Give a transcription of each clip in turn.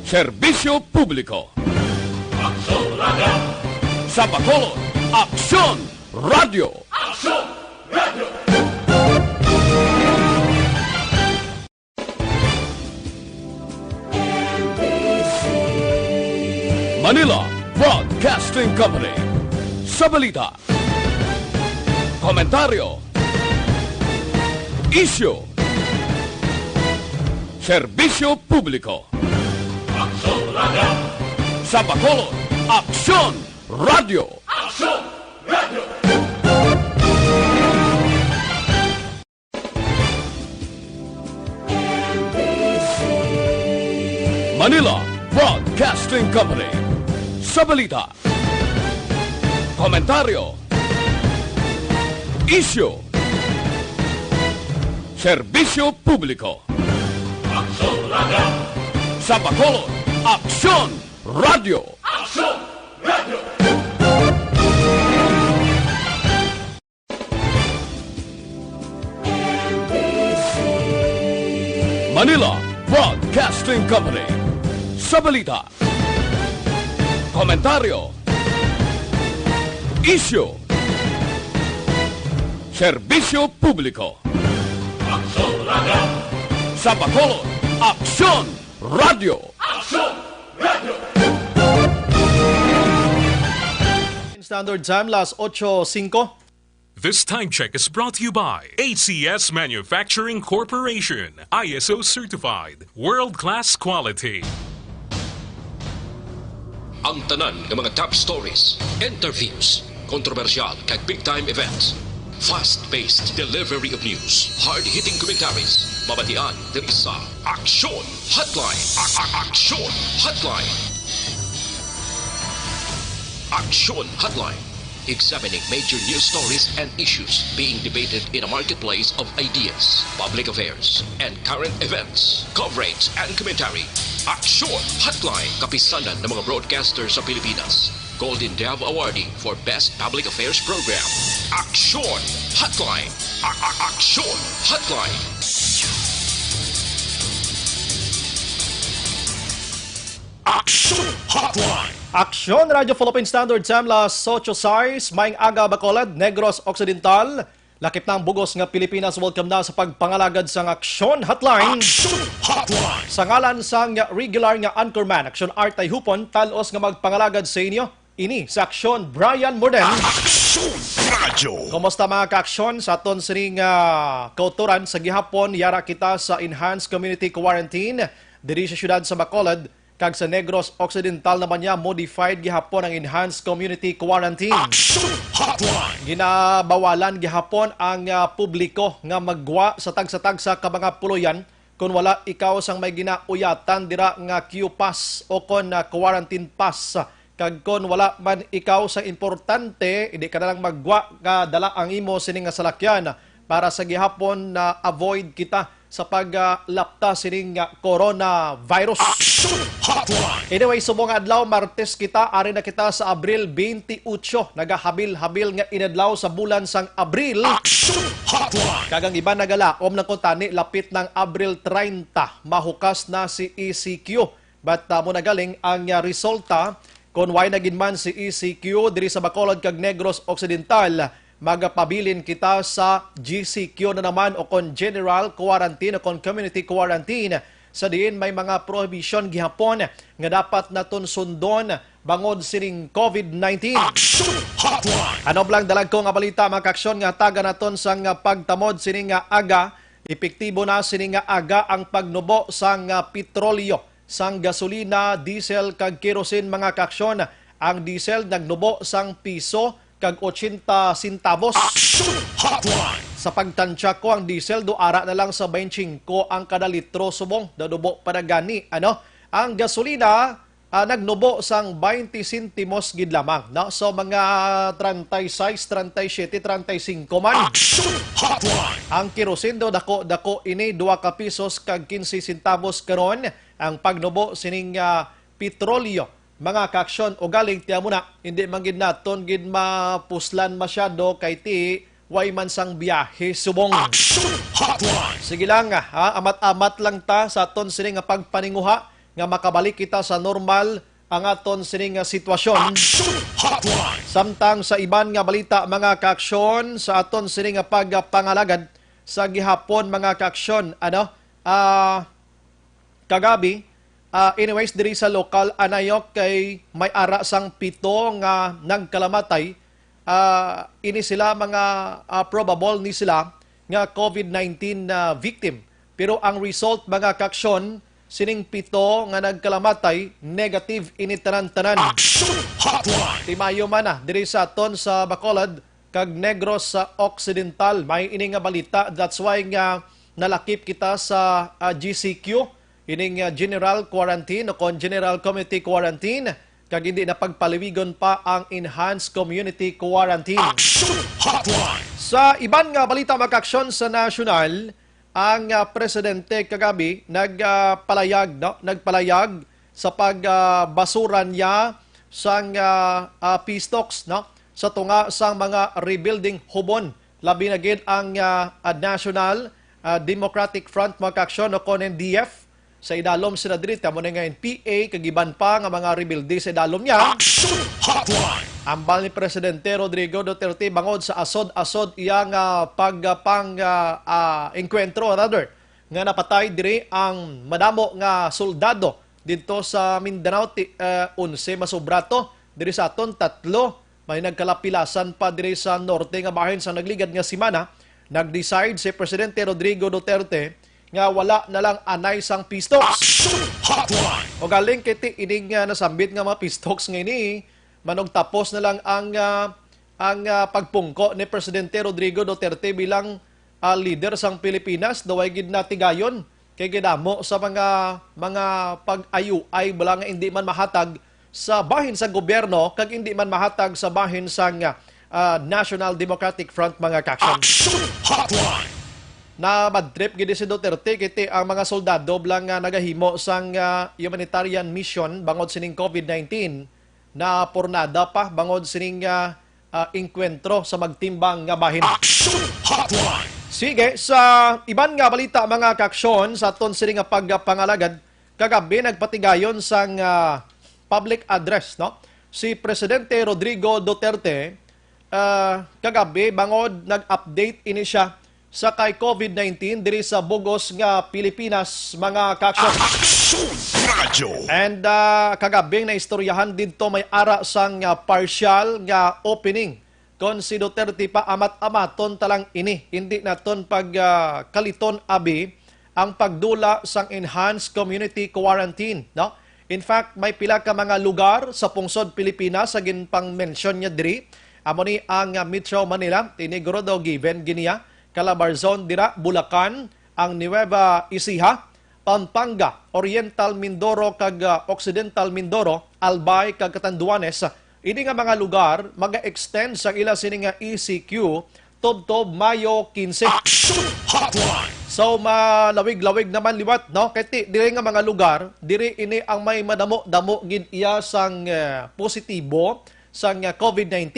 Serbisyo Publiko. Aksyon Radio! Sa Bacolod, Aksyon Radio! Aksyon Radio! Manila Broadcasting Company. Sa balita, komentaryo, isyu, serbisyo publiko. Aksyon Radio! Sa Bacolod, Aksyon Radio! Aksyon Radio! Manila Broadcasting Company. Sa balita, komentaryo, isyu, serbisyo publiko. Aksyon Radio! Sa Bacolod, Aksyon Radio! Aksyon Radio! Manila Broadcasting Company. Sa balita, komentaryo, isyu, serbisyo publiko. Aksyon Radio! Sa Bacolod, Aksyon Radio! Aksyon Radio! Standard Time, las 8:05. This time check is brought to you by ACS Manufacturing Corporation, ISO certified, world-class quality. Ang tanan ng mga top stories, interviews, kontrobersyal kag big-time events, fast-paced delivery of news, hard-hitting commentaries, mabatian diri sa Aksyon Hotline. Aksyon Hotline. Aksyon Hotline. Examining major news stories and issues being debated in a marketplace of ideas, public affairs, and current events. Coverage and commentary. Aksyon Hotline. Kapisanan ng mga broadcasters sa Pilipinas. Golden Dove Awardee for Best Public Affairs Program. Aksyon Hotline. Aksyon Hotline. Aksyon Hotline! Aksyon Radio Philippine Standard Time, las 8:06, Maing Aga, Bacolod, Negros Occidental. Lakip na ang bugos nga Pilipinas. Welcome na sa pagpangalagad sa Aksyon Hotline. Aksyon Hotline! Sa ngalan sang regular nga anchorman, Aksyon Art ay hupon, talos nga magpangalagad sa inyo. Ini sa Aksyon, Brian Morden. Aksyon Radio! Kumusta mga ka-aksyon sa aton sining kauturan sa gihapon, yara kita sa Enhanced Community Quarantine diri sa syudad sa Bacolod. Kag sa Negros Occidental naman niya, modified gihapon ang Enhanced Community Quarantine. Aksyon Hotline! Ginabawalan gihapon ang publiko nga magwa sa tagsa-tagsa ka mga puloyan kung wala ikaw sang may ginauyatan dira nga Q pass o kon quarantine pass. Kag kon wala man ikaw sa importante, hindi ka na lang magwa nga dala ang imo sining nga salakyan para sa gihapon na avoid kita sa paglapta sining coronavirus. Aksyon Hotline! Anyway, subong adlaw, Martes kita, ari na kita sa Abril 28. Nagahabil-habil nga inadlaw sa bulan sang Abril. Aksyon Hotline! Kagang iba nagalaom ng kuntani, lapit ng Abril 30. Mahukas na si ECQ. But mo nagaling ang resulta, kung why nagin man si ECQ diri sa Bacolod kag Negros Occidental, magapabilin kita sa GCQ na naman o kon General Quarantine o kon Community Quarantine. Sa diin may mga prohibition gihapon nga dapat naton sundon bangod sining COVID-19. Aksyon Hotline! Ano blang dalag ko nga balita mga kaksyon nga taga naton sang pagtamod sining aga, epektibo na sining aga ang pagnubo sang petrolyo, sang gasolina, diesel kag kerosene mga kaksyon. Ang diesel nagnubo sang piso kag 80 centavos. Aksyon Hotline! Sa pagtansya ko, ang diesel do ara na lang sa 25 ang kada litro subong. Dadubo pa na gani. Ang gasolina nagnubo sang 20 centimos gid lamang. No? So mga 36, 37, 35 man. Aksyon Hotline! Ang kerosene do dako ini 2 ka pesos kag 15 centavos karon. Ang pagnubo sining petrolyo. Mga kaaksyon o galing tiya mo na, hindi man gid naton gid mapuslan masyado kay ti way man sang biyahe subong. Aksyon Hotline! Sige lang amat-amat lang ta sa aton sini nga pagpaninguha nga makabalik kita sa normal ang aton sining sitwasyon. Action Hotline. Samtang sa iban nga balita mga kaaksyon sa aton sining pagpangalagad sa gihapon mga kaaksyon kagabi anyways diri sa lokal anayok kay may ara sang 7 nga nagkalamatay ini sila mga probable ni sila nga COVID-19 na victim pero ang result mga kaaksyon sining 7 nga nagkalamatay negative ini tanan-tanan. Action Hotline. Timayo man na diri sa aton sa Bacolod kag Negros sa Occidental may ini nga balita. That's why nga nalakip kita sa GCQ ining General Quarantine o kon General Community Quarantine kag hindi na pagpaliwigon pa ang Enhanced Community Quarantine. Action Hotline. Sa iban nga balita mag-aksyon sa nasyonal, ang presidente kagabi nagpalayag sa pagbasuran niya sang peace talks sa tunga sang mga rebuilding hubon. Labi na gid ang National Democratic Front mag-aksyon o kon NDF sa idalom sila diri mo na nga NPA kagiban pa nga mga rebuildi sa idalom niya. Action Hotline. Ambal ni Presidente Rodrigo Duterte bangod sa asod-asod iyang enkwentro nga napatay diri ang madamo nga soldado dito sa Mindanao 11 masubrato diri sa aton 3 may nagkalapilasan pa diri sa norte nga bahin sa nagligad nga semana nag-decide si Presidente Rodrigo Duterte nga wala na lang anay sang peace talks. Action Hotline. O galing kiti ining nasambit nga mga peace talks ngayon manog tapos na lang ang pagpungko ni Presidente Rodrigo Duterte bilang leader sang Pilipinas daway gid natigayon kay gidamo sa mga pag-ayu ay bala nga hindi man mahatag sa bahin sa gobyerno kag hindi man mahatag sa bahin sang National Democratic Front mga kaksyon. Action Hotline. Na bad trip gid si Duterte kiti ang mga soldado blang nagahimo sang humanitarian mission bangod sining COVID-19 na pornada pa bangod sining enkwentro sa magtimbang nga bahin. Action Hotline. Sige, sa iban nga balita mga kaksyon sa aton sining pagpangalagad kagabi nagpatigayon sang public address si Presidente Rodrigo Duterte kagabi bangod nag-update ini siya sa kay COVID-19 diri sa Bugos nga Pilipinas mga kaksyon. Action Radio. And kagabing na istoryahan dito may ara sang partial nga opening. Kon si Duterte pa amat-amaton talang ini. Hindi naton kaliton abi ang pagdula sang Enhanced Community Quarantine. In fact, may pila ka mga lugar sa pungsod Pilipinas sa ginpang mention niya diri. Amo ni ang Metro Manila, Tiniguro daw given Ginia, Calabarzon dira, Bulacan, ang Nueva Ecija, Pampanga, Oriental Mindoro kag Occidental Mindoro, Albay kag Catanduanes. Ini nga mga lugar maga-extend sa ila sining nga ECQ tubtob Mayo 15. Action Hotline. So malawig-lawig naman liwat kay diri nga mga lugar diri ini ang may madamo-damo gid iya sang positibo sang COVID-19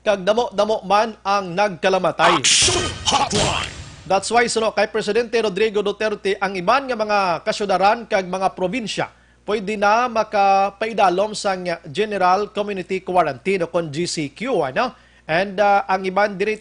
kag damo-damo man ang nagkalamatay. Action Hotline. That's why kay Presidente Rodrigo Duterte ang iban nga mga kasyudaran kag mga probinsya pwede na makapaidalom sang General Community Quarantine o kon GCQ and ang iban diri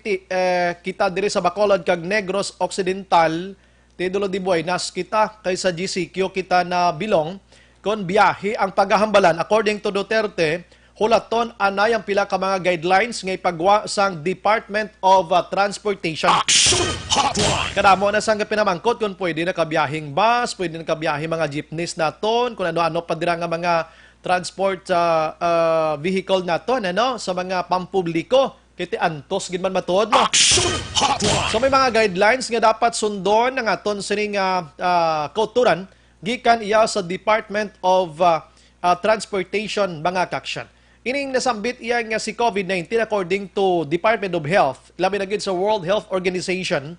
kita diri sa Bacolod kag Negros Occidental Tidulo di Buenas kita kay sa GCQ kita na bilong kon biyahe ang paghahambalan according to Duterte hulaton anay ang pila ka mga guidelines nga ipagwa sang Department of Transportation. Action Hotline. Kadamo na sang pinamangkot kung pwede na kabiyahing bus, pwede na kabiyahing mga jeepneys naton, kung ano-ano pa dira nga mga transport vehicle naton sa mga pampubliko. Kiti antos gid man matuod mo. Action Hotline. So may mga guidelines nga dapat sundon ng aton sining kauturan gikan iya sa Department of Transportation mga kaksyon. Ining nasambit iya nga si COVID-19 according to Department of Health, labi na gid sa World Health Organization.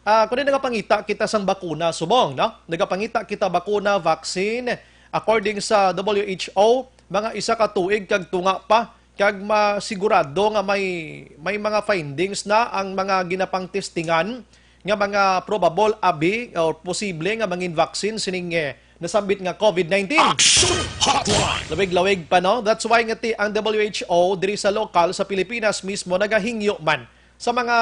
Kung nagapangita kita sang bakuna subong, nagapangita kita bakuna vaccine according sa WHO, mga isa ka tuig kag tunga pa kag masigurado nga may mga findings na ang mga ginapang testingan nga mga probable abi or posible nga mangin vaccine sining nasambit nga COVID-19. Action Hotline. Lawig-lawig pa, no? That's why nga ang WHO diri sa lokal sa Pilipinas mismo nagahingyo man sa mga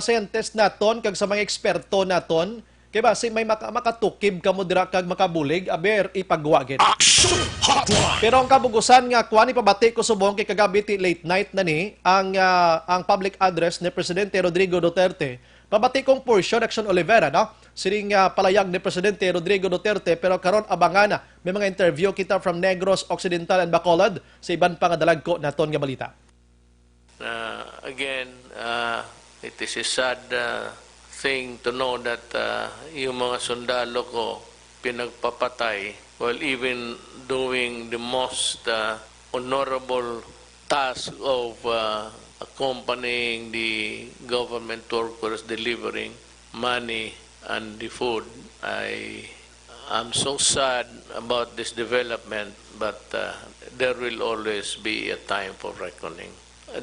scientist naton kag sa mga eksperto naton kay ba si may makatukib kamo dira kag makabulig aber ipagwagit. Action Hotline. Pero ang kabugusan nga kuani pabati ko subong kay kagabi ti late night na ni ang public address ni Presidente Rodrigo Duterte. Pabati kong portion Action Olivera, no? Sining palayag ni Presidente Rodrigo Duterte pero karon abangan na may mga interview kita from Negros Occidental and Bacolod sa iban pa nga dalagko naton nga balita. Again, it is a sad thing to know that yung mga sundalo ko pinagpapatay while even doing the most honorable task of accompanying the government workers delivering money and the food. I'm so sad about this development, but there will always be a time for reckoning.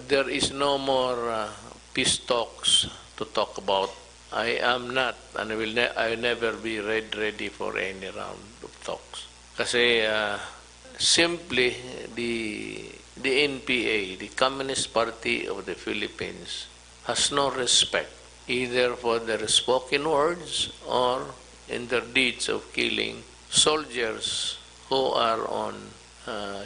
There is no more peace talks to talk about. I am not, and I will never be ready for any round of talks. Kasi simply the NPA, the Communist Party of the Philippines, has no respect either for their spoken words or in their deeds of killing soldiers who are on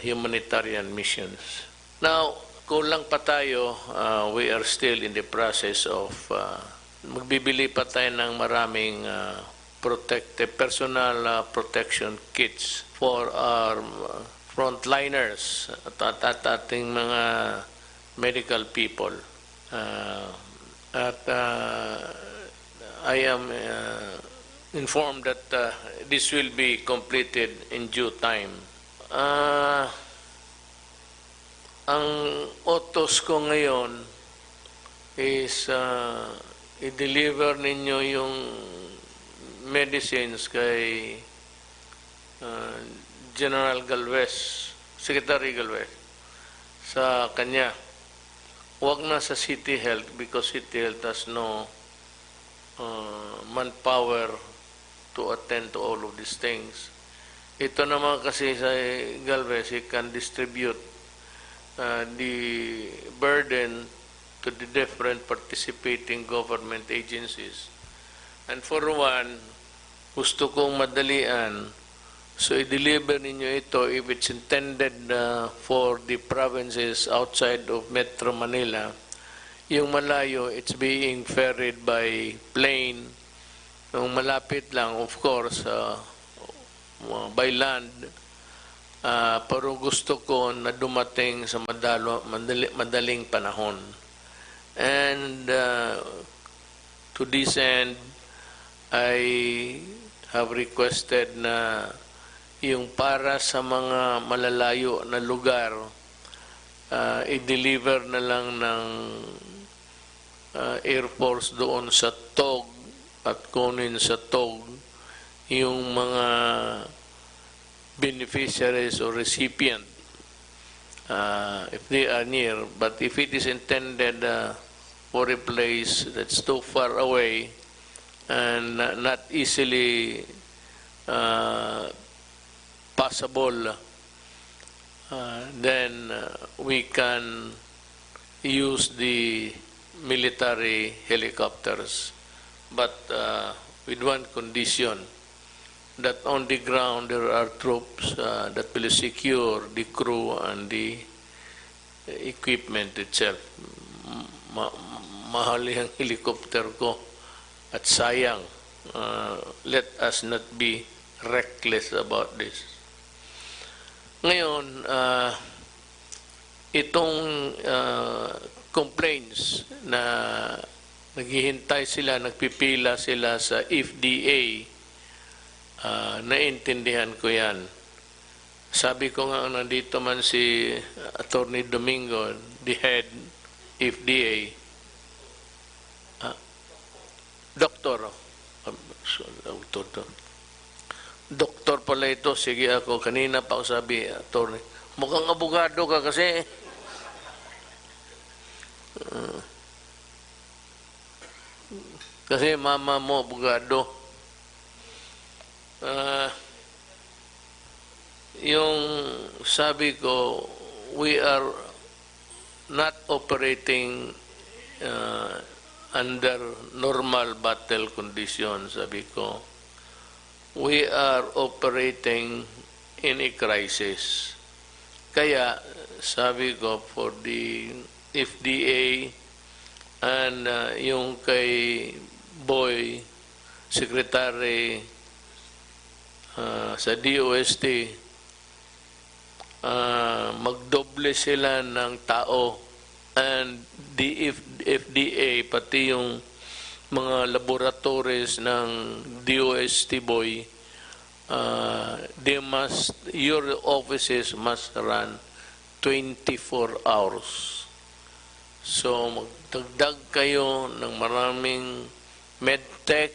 humanitarian missions. Now, kulang pa tayo, we are still in the process of magbibili pa tayo ng maraming personal protection kits for our frontliners at ating mga medical people. I am informed that this will be completed in due time. Ang utos ko ngayon is i-deliver ninyo yung medicines kay General Galvez, Secretary Galvez, sa kanya. Huwag na sa City Health because City Health has no manpower to attend to all of these things. Ito naman kasi sa Galvez, he can distribute the burden to the different participating government agencies. And for one, gusto kong madalian, so i-deliver ninyo ito if it's intended for the provinces outside of Metro Manila. Yung malayo, it's being ferried by plane. Yung malapit lang, of course, by land. Pero gusto ko na dumating sa madaling panahon. And to this end, I have requested na yung para sa mga malalayo na lugar, i-deliver na lang ng Air Force doon sa TOG at kunin sa TOG yung mga beneficiaries or recipient if they are near. But if it is intended for a place that's too far away and not easily possible, then we can use the military helicopters, but with one condition, that on the ground there are troops that will secure the crew and the equipment itself. Mahal yung helicopter ko at sayang. Let us not be reckless about this. Ngayon, itong complaints na naghihintay sila, nagpipila sila sa FDA, naintindihan ko yan. Sabi ko nga, nandito man si Attorney Domingo, the head FDA, Doktor pala ito, sige ako, kanina pa ako sabi, Attorney, mukhang abogado ka kasi. Kasi mama mo abogado. yung sabi ko, we are not operating under normal battle conditions, sabi ko. We are operating in a crisis. Kaya, sabi ko, for the FDA and yung kay Boy, Secretary sa DOST, magdoble sila ng tao, and the FDA, pati yung mga laboratories ng DOST Boy, your offices must run 24 hours. So, magdagdag kayo ng maraming medtech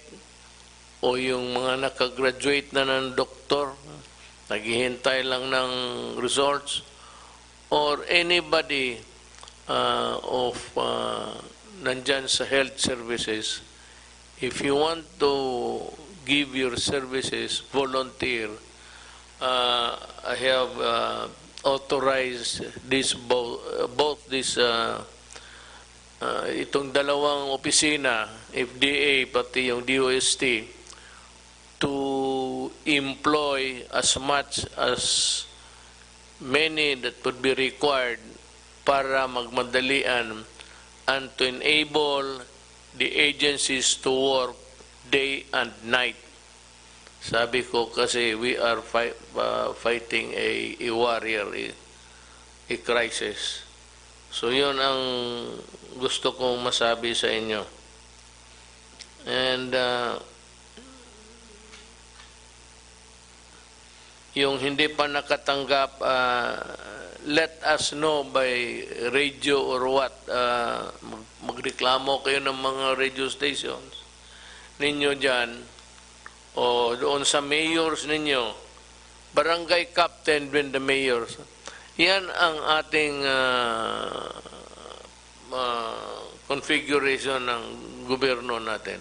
o yung mga nakagraduate na ng doktor, naghihintay lang ng results, or anybody nandyan sa health services, if you want to give your services, volunteer. I have authorized this both this itong dalawang opisina, FDA pati yung DOST, to employ as much as many that would be required para magmadalian and to enable the agencies to work day and night. Sabi ko kasi we are fighting a warrior, a crisis. So yun ang gusto kong masabi sa inyo. And yung hindi pa nakatanggap, let us know by radio or what. Magreklamo kayo ng mga radio stations ninyo dyan o doon sa mayors ninyo, barangay captain when the mayors. Yan ang ating configuration ng gobyerno natin.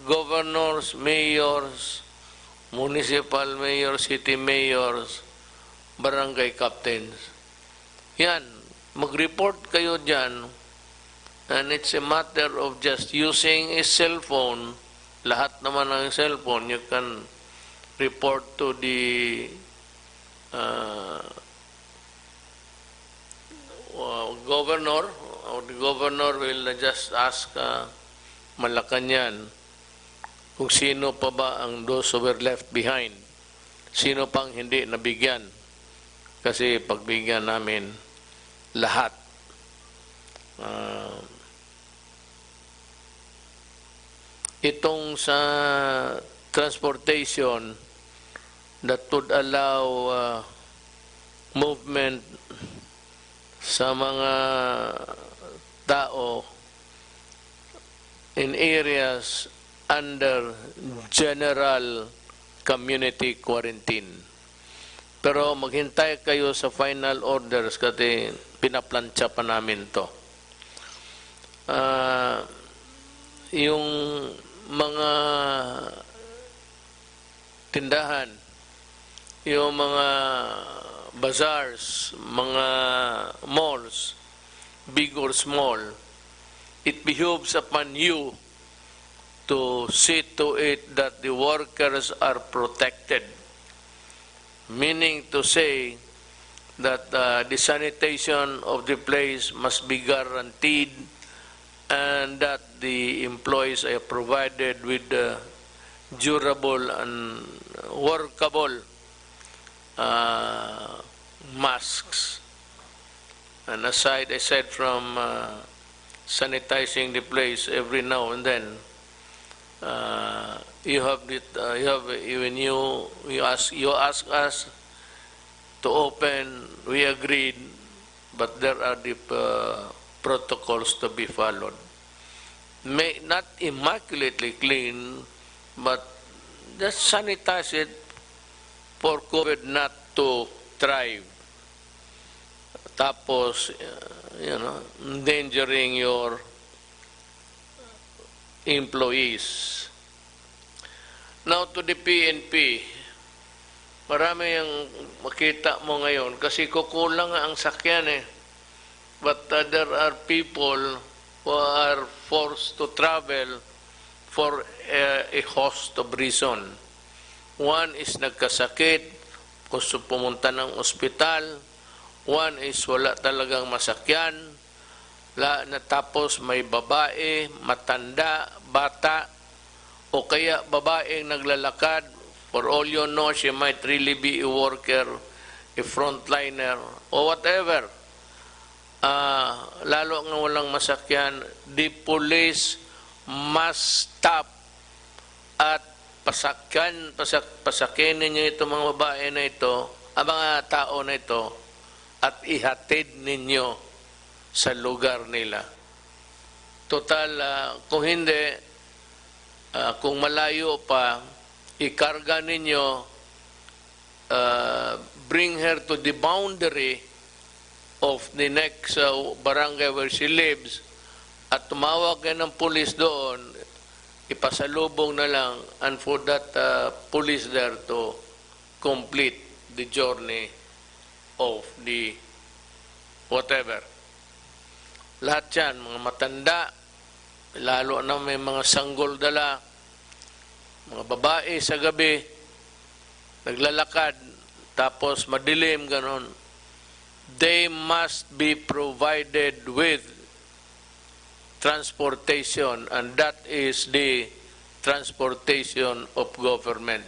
Governors, mayors, municipal mayors, city mayors, barangay captains. Yan, mag-report kayo dyan, and it's a matter of just using a cell phone. Lahat naman ng cellphone, you can report to the governor, or the governor will just ask Malacanang kung sino pa ba ang those who were left behind. Sino pang hindi nabigyan. Kasi pagbigyan namin lahat. Itong sa transportation that would allow movement sa mga tao in areas under general community quarantine. Pero maghintay kayo sa final orders kasi pinaplansya pa namin to. Yung mga tindahan, yung mga bazaars, mga malls, big or small, it behooves upon you to see to it that the workers are protected. Meaning to say that the sanitation of the place must be guaranteed and that the employees are provided with durable and workable masks. And aside from sanitizing the place every now and then, you ask us to open, we agreed, but there are the protocols to be followed. May not immaculately clean, but just sanitize it for COVID not to thrive. Tapos, endangering your employees. Now to the PNP, Marami yung makita mo ngayon kasi kukulang nga ang sakyan eh. But there are people who are forced to travel for a host of reason. One is nagkasakit, gusto pumunta ng ospital. One is wala talagang masakyan. Tapos may babae, matanda, bata, o kaya babaeng naglalakad. For all you know, she might really be a worker, a frontliner, or whatever. Lalo nga walang masakyan, the police must stop at pasakin ninyo itong mga babae na ito, ang mga tao na ito, at ihatid ninyo sa lugar nila. Total, kung hindi, kung malayo pa, ikarga ninyo, bring her to the boundary of the next barangay where she lives, at tumawag ka ng police doon, ipasalubong na lang, and for that police there to complete the journey of the whatever. Lahat yan, mga matanda, lalo na may mga sanggol dala, mga babae sa gabi, naglalakad, tapos madilim, ganon. They must be provided with transportation, and that is the transportation of government.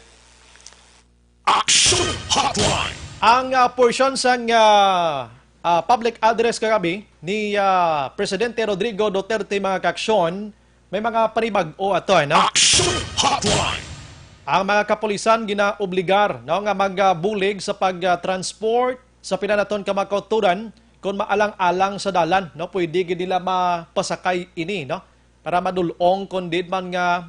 Action Hotline. Ang portion sang public address kagabi ni Presidente Rodrigo Duterte mga kaksyon, may mga panibag-o ato, no? Action Hotline. Ang mga kapulisan ginaobligar no nga magbulig sa pag-transport sa pinanaton ka mga kauturan kung maalang-alang sa dalan, no? Pwede gid nila mapasakay ini, no? Para madulong kung di man nga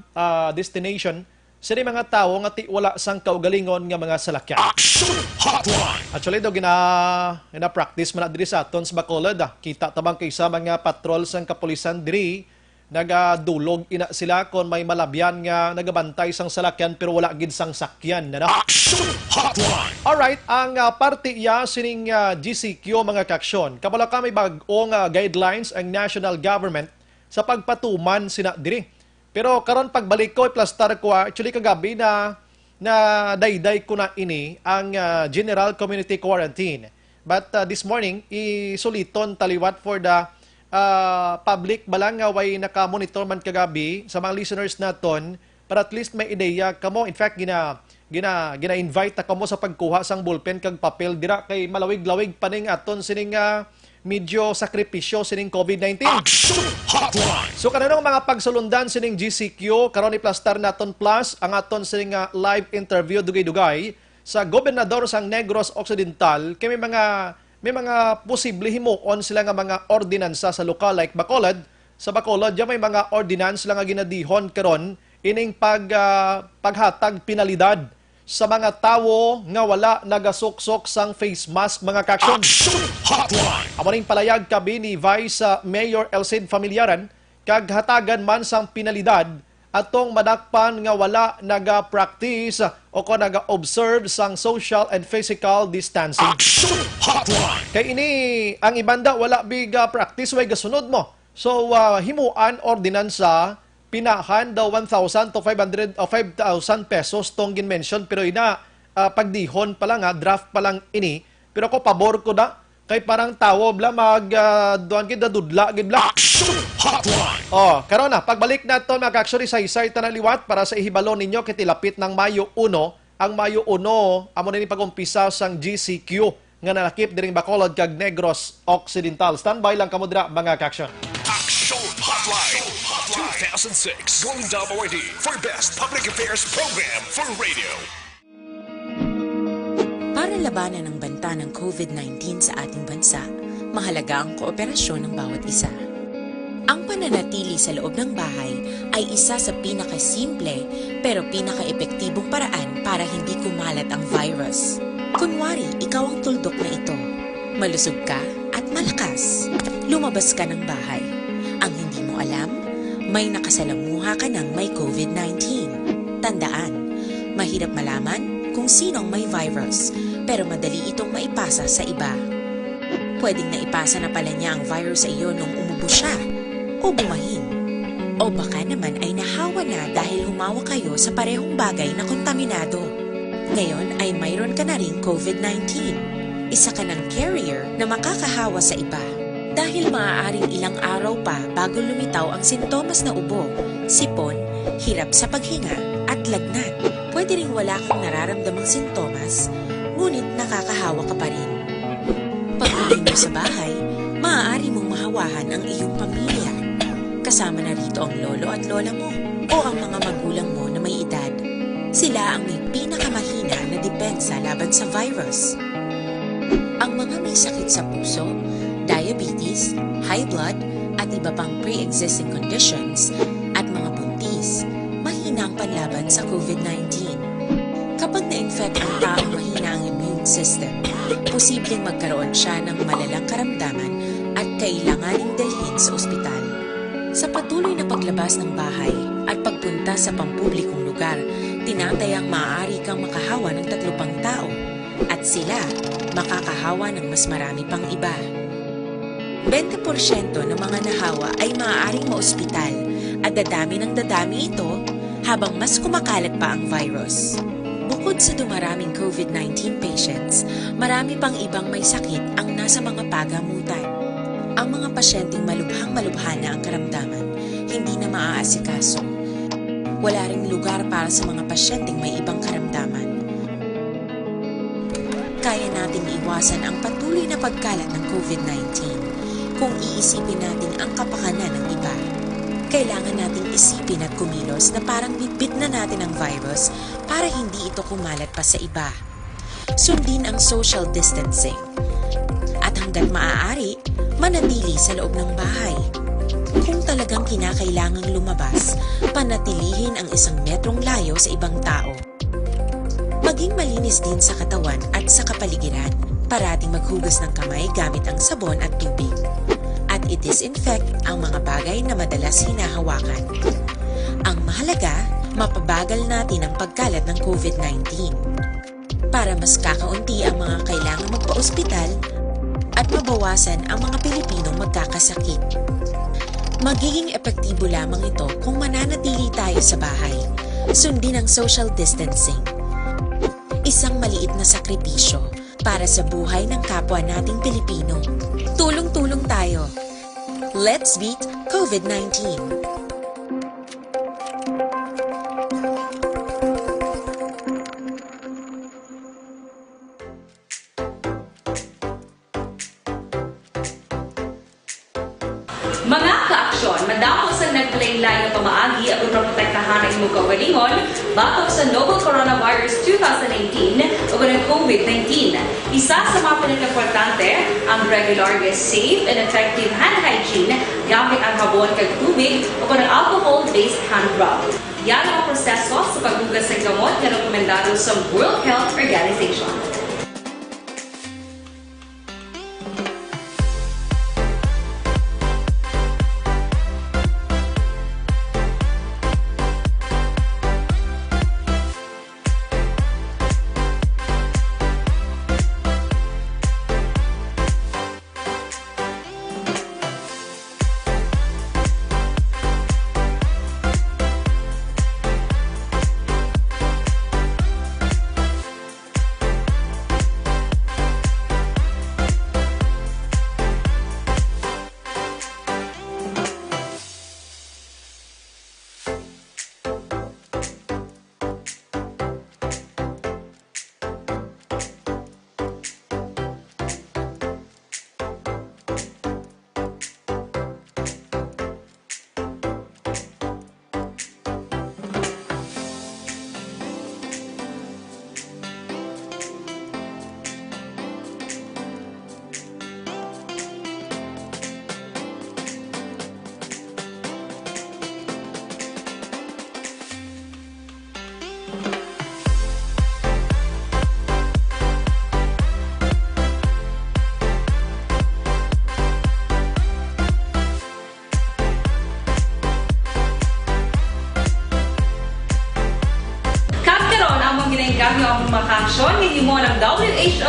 destination sini mga tao nga ti wala sang kaugalingon nga mga salakyan. Action Hotline. Actually, daw gina-practice man na diri sa aton sa Bacolod. Kita tabang kaysa mga patrol sang kapulisan diri, nagadulog ina sila kung may malabyan nga nagabantay sang salakyan pero wala gid sang sakyan. Ano? Action Hotline. Alright, ang parte iya sining GCQ mga kaksyon. Kabala ka may bag-ong guidelines ang national government sa pagpatuman sina diri. Pero karon pagbalik ko, iplastar ko, actually kagabi na dayday ko na ini ang general community quarantine. But this morning, isuliton taliwat for the public balang nga way naka-monitor man kagabi sa mga listeners naton para at least may ideya kamo. In fact, gina-invite ta kamo sa pagkuha sang ballpen kag papel dira kay malawig-lawig paning aton sining medyo sakripisyo sining COVID-19. Action Hotline. So kananong mga pagsulundan sining GCQ karon i-plastar naton plus ang aton sining live interview dugay-dugay sa gobernador sang Negros Occidental kay may mga posible himuon sila nga mga ordinansa sa lokal like Bacolod. Sa Bacolod ya may mga ordinance lang nga ginadihon karon ining paghatag penalidad sa mga tawo nga wala nagasuksok sang face mask mga kaksyon. Action Hotline. Amo ning palayag kabi ni Vice Mayor Elcid Familiaran kag hatagan man sang penalidad atong madakpan nga wala naga-practice o ko naga-observe sang social and physical distancing. Action Hotline. Kay ini ang ibanda wala big practice way gasunod mo. So himuan ordinansa pinahan daw 1,000 to 500 o 5,000 pesos tong gin-mention pero ina pagdihon pa lang draft pa lang ini pero ko pabor ko da kay parang tawo bla duan gid dudla gid bla. Action Hotline. Oh, karon na pagbalik naton mga actually sa isay tanaliwat para sa ihibalo ninyo kay tilapit ng Mayo 1. Ang Mayo 1 amo ni pagumpisa sang GCQ nga nalakip diring Bacolod kag Negros Occidental. Standby lang kamo dira mga kaksyon. Action Hotline. 2006 Golden Dome Award for Best Public Affairs Program for Radio. Para labanan ang banta ng COVID-19 sa ating bansa, mahalaga ang kooperasyon ng bawat isa. Ang pananatili sa loob ng bahay ay isa sa pinakasimple pero pinaka-epektibong paraan para hindi kumalat ang virus. Kunwari, ikaw ang tuldok na ito. Malusog ka at malakas. Lumabas ka ng bahay. Ang hindi mo alam, may nakasalamuha ka ng may COVID-19. Tandaan, mahirap malaman kung sinong may virus, pero madali itong maipasa sa iba. Pwedeng naipasa na pala niya ang virus sa iyo nung umubo siya o bumahin. O baka naman ay nahawa na dahil humawa kayo sa parehong bagay na kontaminado. Ngayon ay mayroon ka na ring COVID-19. Isa ka ng carrier na makakahawa sa iba. Dahil maaaring ilang araw pa bago lumitaw ang sintomas na ubo, sipon, hirap sa paghinga at lagnat. Pwede ring wala kang nararamdamang sintomas, ngunit nakakahawa ka pa rin. Pag-uwi mo sa bahay, maaari mong mahawahan ang iyong pamilya. Kasama na rito ang lolo at lola mo o ang mga magulang mo na may edad. Sila ang may pinakamahina na depensa laban sa virus. Ang mga may sakit sa puso, diabetes, high blood, at iba pang pre-existing conditions, at mga buntis, mahina ang panlaban sa COVID-19. Kapag na-infect ang taong mahina ang immune system, posibleng magkaroon siya ng malalang karamdaman at kailanganing dalhin sa ospital. Sa patuloy na paglabas ng bahay at pagpunta sa pampublikong lugar, tinatayang maaari kang makahawa ng 3 pang tao at sila makakahawa ng mas marami pang iba. 20% ng mga nahawa ay maaaring maospital at dadami ng dadami ito habang mas kumakalat pa ang virus. Bukod sa dumaraming COVID-19 patients, marami pang ibang may sakit ang nasa mga pagamutan. Ang mga pasyenteng malubhang-malubha na ang karamdaman, hindi na maaasikaso. Wala ring lugar para sa mga pasyenteng may ibang karamdaman. Kaya nating iwasan ang patuloy na pagkalat ng COVID-19 kung iisipin natin ang kapakanan ng iba. Kailangan nating isipin at kumilos na parang bitbit na natin ang virus para hindi ito kumalat pa sa iba. Sundin ang social distancing. At hanggat maaari, manatili sa loob ng bahay. Kung talagang kinakailangang lumabas, panatilihin ang 1 metrong layo sa ibang tao. Maging malinis din sa katawan at sa kapaligiran. Parating maghugas ng kamay gamit ang sabon at tubig. At i-disinfect ang mga bagay na madalas hinahawakan. Ang mahalaga, mapabagal natin ang pagkalat ng COVID-19 para mas kakaunti ang mga kailangang magpa-ospital at mabawasan ang mga Pilipinong magkakasakit. Magiging epektibo lamang ito kung mananatili tayo sa bahay. Sundin ang social distancing. Isang maliit na sakripisyo para sa buhay ng kapwa nating Pilipino. Tulong-tulong tayo. Let's beat COVID-19. Mga ka-aksyon, madapos ang naglaylay na pamaagi at protektahan ang imong kaugalingon batok sa novel coronavirus 2018 o ng COVID-19. Isa sa mga pinaka-importante ang regular, safe and effective hand hygiene gamit ang habon kag tubig o ng alcohol-based hand rub. Yan ang proseso sa paghugas ng gamot na rekomendado sa World Health Organization.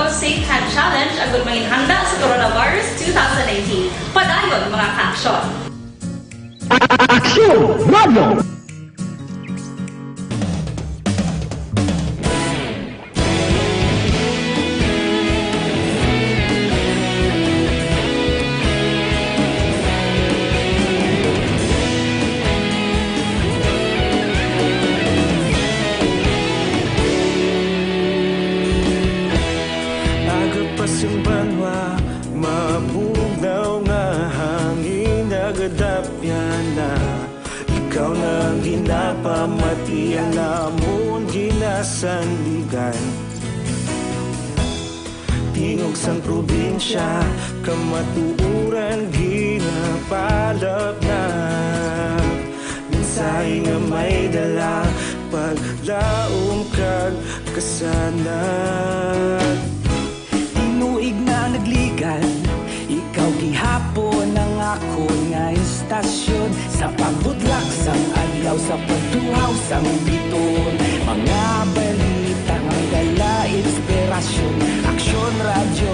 Safe Hand Challenge agud may handa sa coronavirus 2019. Padayon mga ka-aksyon. Agapasumbanwa, mabugaw nga hangin agadapya na. Ikaw na ginapamatian namon ginasandigan. Tingog sang probinsya, kamatuuran ginapalap na. Minsay nga may dala, paglaom kag kasanat. Tinuig na nagligan, ikaw gihapon ang ako nga istasyon. Sa pagbudlak sang adlaw, sa pagtuhaw sang biton. Mga balita nga dala inspirasyon. Aksyon radyo,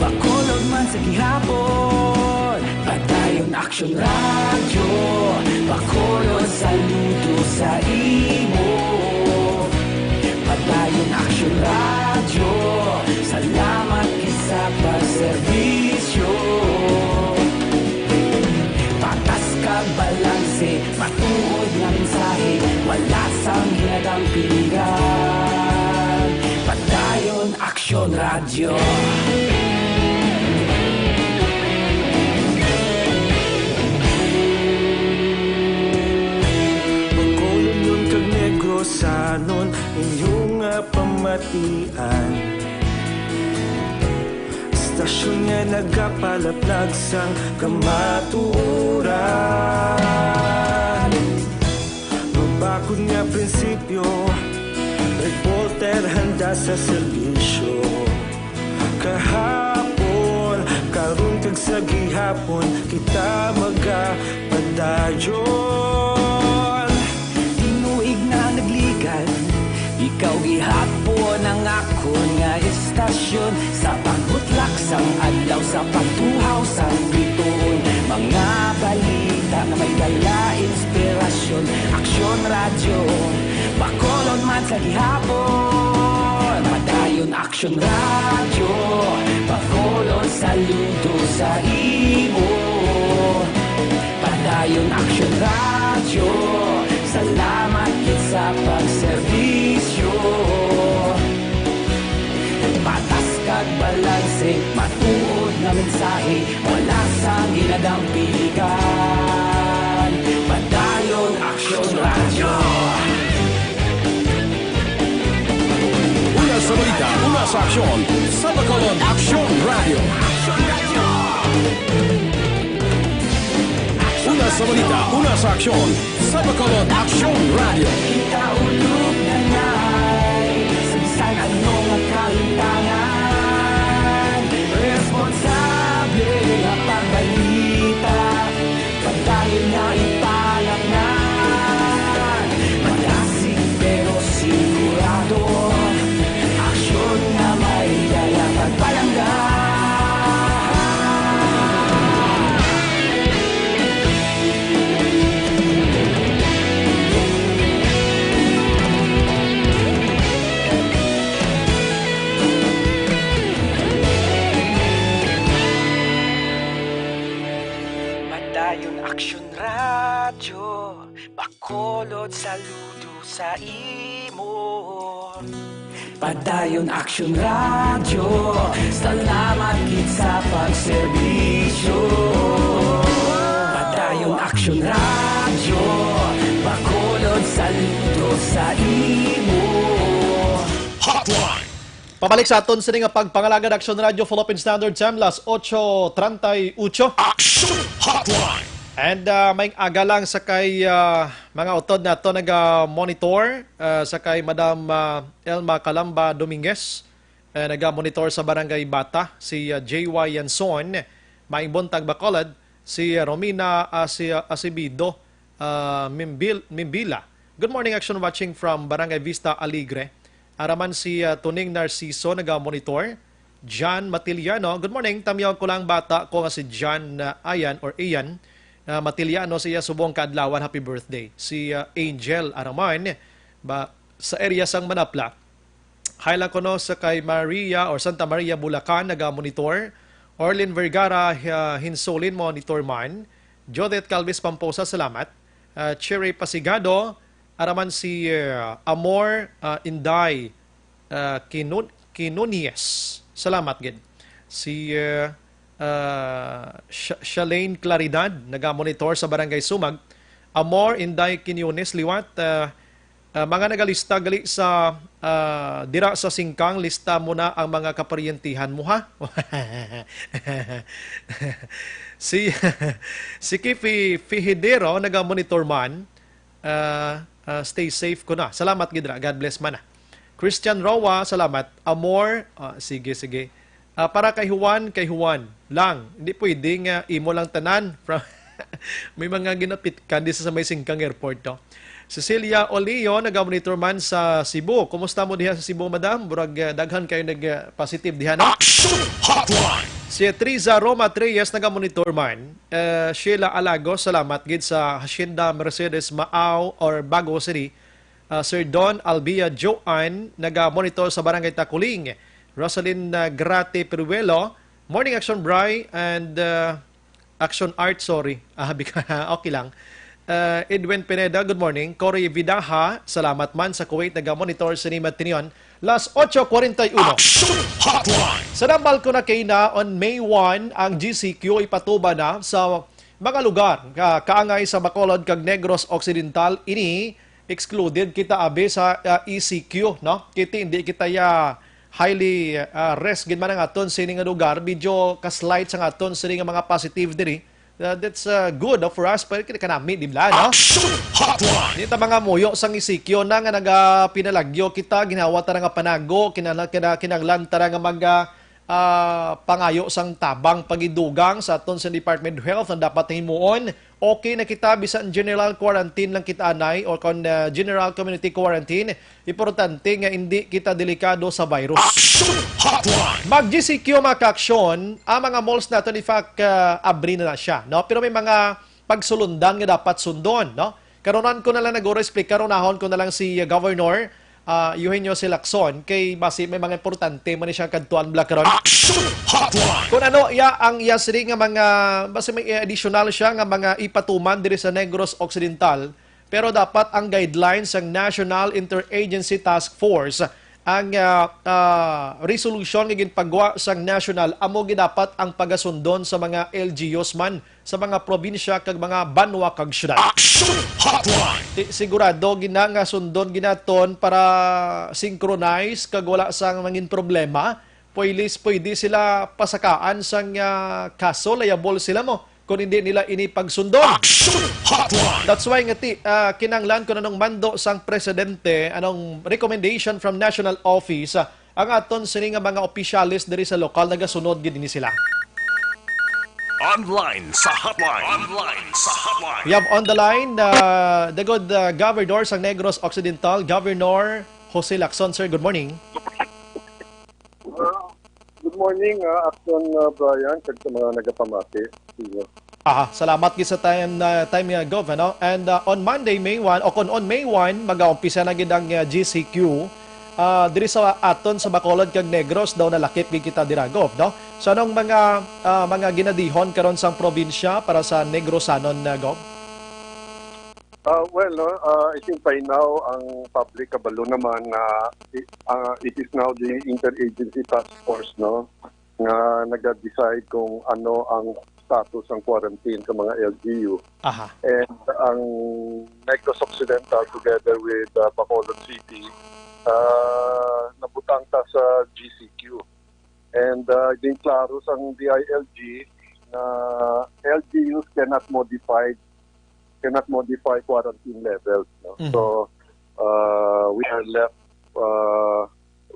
bakolod man sa gihapon. Padayon aksyon radyo, bakolod saludo sa imo. Padayon aksyon radyo, salamat sa pagserbisyo. Patas kag balanse, matuod nga mensahe, wala sang hinadang piligan. Padayon aksyon radyo. Pagkulong yun kag Negros anon inyong pamatian. Stasyon nga nagapalaplag sang kamatuuran. Mabakod nga prinsipyo, reporter handa sa serbisyo. Kahapon, karong kag sa gihapon, kita magapadayon. Tinuig na nagligan, ikaw gihapon ang ako nga istasyon. Sa pagbutlak sang adlaw, sa pagtuhaw sang biton. Mga balita na may dala inspirasyon. Aksyon radyo, bakolod man sa gihapon. Padayon aksyon radyo, bakolod saludo sa imo. Padayon aksyon radyo, salamat sa pagserbisyo. Patas kag balanse, matuod na mensahe, wala sang ginadang piligan. Padayon aksyon radyo. Una sa balita, una sa aksyon, sa Bacolod Aksyon Radio. Una sa balita, una sa aksyon, sa Bacolod Aksyon Radio. Kita ulog na ngay, sa bisan anong ang kalintangan. Responsable na pagbalita, pagdayon na ipalaknan. Malasig pero sigurado, aksyon na may dala pagpalanggan. Padayon aksyon radyo, bakolod saludo sa imo. Padayon aksyon radyo, salamat gid sa pagserbisyo. Padayon aksyon radyo, bakolod saludo sa imo. Hotline. Pabalik sa aton sini nga pagpangalagad Aksyon Radio Philippine Standard Time las 8:38. Action Hotline. And may aga lang sa kay mga utod na ito nag-monitor sa kay Madam Elma Calamba Dominguez. Nag-monitor sa Barangay Bata si J.Y. Yanson. Maingbontag Bacolod si Romina Acebido Mimbila. Good morning, Action watching from Barangay Vista Alegre. Araman si Tuning Narciso naga-monitor. John Matiliano, good morning. Tamyaw ko lang bata ko nga si John Ayan or Ian. Matiliano siya subong kaadlawan, happy birthday. Si Angel Araman sa area sang Manapla. Highland ko no sa kay Maria or Santa Maria Bulacan naga-monitor. Orlin Vergara Hinsolin monitor man. Jodeth Calvis Pamposa, salamat. Cherry Pasigado, araman si Amor Inday Kinunies. Salamat gid. Si Shalane Claridad, naga-monitor sa Barangay Sumag. Amor Inday Kinunies, liwat. Mga nagalista gali sa dira sa singkang, lista mo na ang mga kaparyentihan mo, ha? si Kifi Fihidero, naga-monitor man. Stay safe ko na. Salamat gidra. God bless man. Christian Rowa, salamat. Amor, sige. Para kay Juan lang. Hindi pwedeng imo lang tanan. May mga ginapit ka sa may singkang airport to. Cecilia Olio, nag-monitor man sa Cebu. Kumusta mo diha sa Cebu, madam? Burag daghan kayo nag-positive diha, no? Si Triza Roma Treyes, nag-monitor man. Sheila Alagos, salamat gid sa Hacienda Mercedes Maaw or Bago City. Sir Don Albia Joan, nag-monitor sa Barangay Takuling. Rosalyn Grate Peruelo, Morning Action Bry and Action Art, sorry. Okay lang. Edwin Pineda, good morning. Cory Vidaha, salamat man sa Kuwait, nag-monitor sa Nima Tinion. Las 8:41. Sa nambal ko na kay na on May 1, ang GCQ ipatuba na sa mga lugar. Kaangay sa Bacolod kag Negros Occidental, ini excluded kita abi sa ECQ, no? Hindi kita highly risk gid man ang aton sini nga lugar, medyo ka-slight sa aton sini nga mga positive diri. That's good for us, pero kita kanami, di ba, no? Dito mga muyo sang isikyo na nga nagapinalagyo kita, ginawa tara nga panago, kinaglan tara nga pangayo sang tabang pagidugang sa aton sa Department of Health ang dapat himuon. Okay na kita, bisan general quarantine lang kita anay or general community quarantine, importante nga hindi kita delikado sa virus. Mag-GCQ mga ka-aksyon, ang mga malls natin, in fact, abri na siya. No? Pero may mga pagsulundan nga dapat sundon. No? Karonan ko na lang nag-explain, karunahon ko na lang si Governor Eugenio Lacson kay basi may mga importante man siya kadtuan black karon. Kung ano ang siri nga mga basi may additional siya nga mga ipatuman diri sa Negros Occidental, pero dapat ang guidelines ng National Interagency Task Force ang resolution nga ginpagawa sa national amo gidapat ang pagasundon sa mga LGUs man sa mga probinsya kag mga banwa kag syudad. Sigurado nga sundon ginaton para synchronize kag wala sang mangin problema. Pwede sila pasakaan sang kaso, liable sila mo kung hindi nila inipagsundon. That's why kinanglan ko na nung mando sang presidente anong recommendation from National Office ang aton sini nga mga opisyalis diri sa lokal nagasunod gid ni sila. Online sa hotline. We have on the line the good governor sang Negros Occidental, Governor Jose Lacson. Sir, good morning. Good morning, Acton Brian, kag sa mga nagapamati. Salamat gid sa time Gov, ano? And on Monday, May 1, o on May 1, mag-aumpisa na gid ang GCQ diri sa aton sa Bacolod kag Negros daw nalakip gid kita dira, Gov, no? So anong mga ginadihon karon sang probinsya para sa Negrosanon, Gov? I think by now ang public kabalo naman na it is now the interagency task force, no, nga nag-decide kung ano ang status ng quarantine sa mga LGU. And ang Negros Occidental together with Bacolod City nabutang ta sa GCQ. And din klaro sang DILG na LGUs cannot modify quarantine levels. No? So, we are left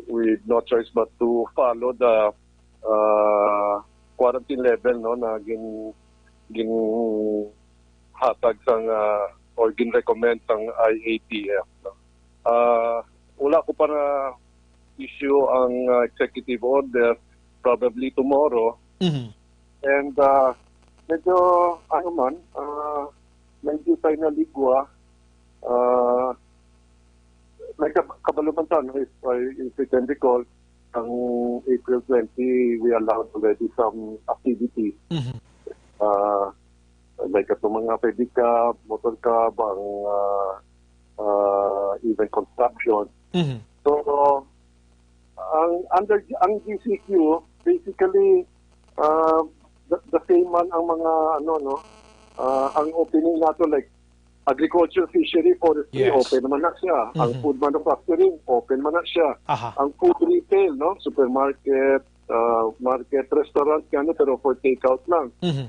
with no choice but to follow the quarantine level, no, na hatag sang or gin-recommend sang IATF. No? Wala ko para issue ang executive order probably tomorrow. Mhm. And medyo, medyo tayo naligwa. May kabaluman if we can recall, ang April 20, we allowed already some activities. Mhm. Like itong mga pedicab, motor cab, ang even construction. Mhm. So, ang GCQ, basically, the same man ang mga, ang opening nato like agriculture, fishery, forestry, Yes. open man na siya. Ang Mhm. food manufacturing, open man na siya. Aha. Ang food retail, supermarket, market, restaurant, pero for takeout lang. Mhm.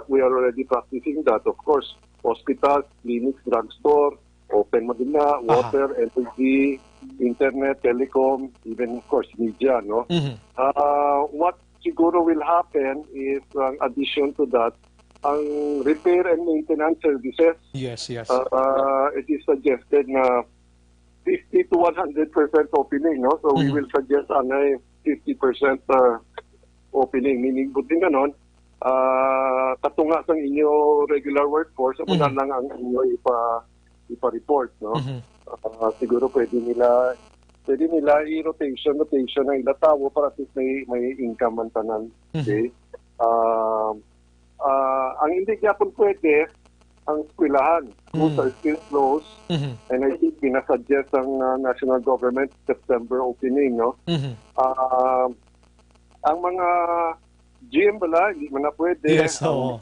We are already practicing that. Of course, hospitals, clinics, drugstore, open mo din na, water, energy, internet, telecom, even of course media, no? Mhm. What siguro will happen is, addition to that, ang repair and maintenance services. Yes, yes. It is suggested na 50 to 100% opening, no? So we will suggest 50% opening, meaning buti ganon, katunga sa inyo regular workforce, muna lang ang inyo ipa-report, no? Siguro pwede nila i-rotation ng ilatawo para at least may income man tanan. Okay? Ang hindi gyapon pwede, ang eskwelahan. Schools are still closed. And I think pinasuggest ang national government September opening, no? Ang mga gym hindi man na pwede. Yes, oo.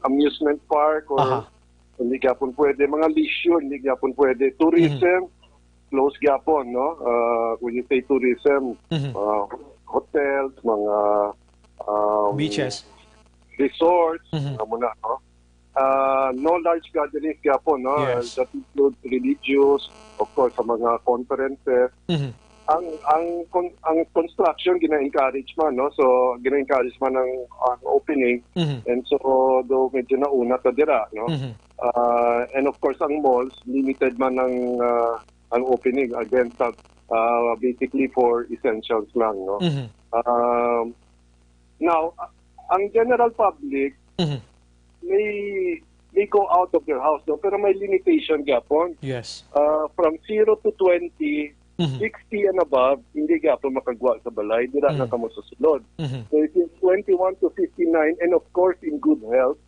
Amusement park or hindi gyapon pwede. Mga leisure, hindi gyapon pwede. Tourism, close gyapon, no? When you say tourism, hotels, mga Beaches. resorts, muna, no? No large gatherings gyapon, no? Yes. That includes religious, of course, sa mga conferences. Ang construction gina-encourage man, no? So gina-encourage man ang opening. And so do medyo nauna ta dira, no? And of course ang malls limited man ang opening, again basically for essentials lang, no? Now ang general public may go out of their house, no? Pero may limitation gyapon. Yes. From 0 to 20, 60 and above, hindi gyapon makagwa sa balay, dira na kamo sa sulod. So if it's 21 to 59, and of course in good health,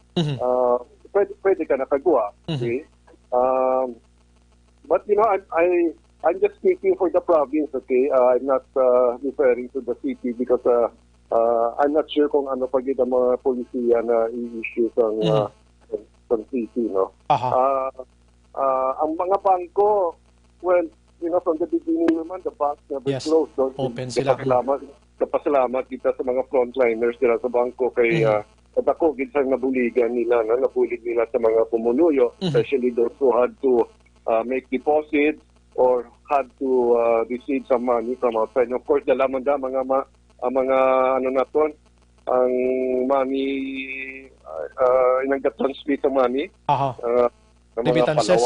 pwede ka nakagwa. Okay? But I'm just speaking for the province, okay? I'm not referring to the city because I'm not sure kung ano pagid ang mga polisiya na i-issue sa city, no? Ang mga bangko, well, from the beginning naman, the banks never closed. So, open sila. Kapasalamat kita sa mga frontliners nila sa bangko kay ako, ginsang nabuligan nila, nabulig nila sa mga pumuluyo, especially those who had to make deposits or had to receive some money from outside. And of course, dalaman da mga ang money, nag-transmit ang money. Remittances.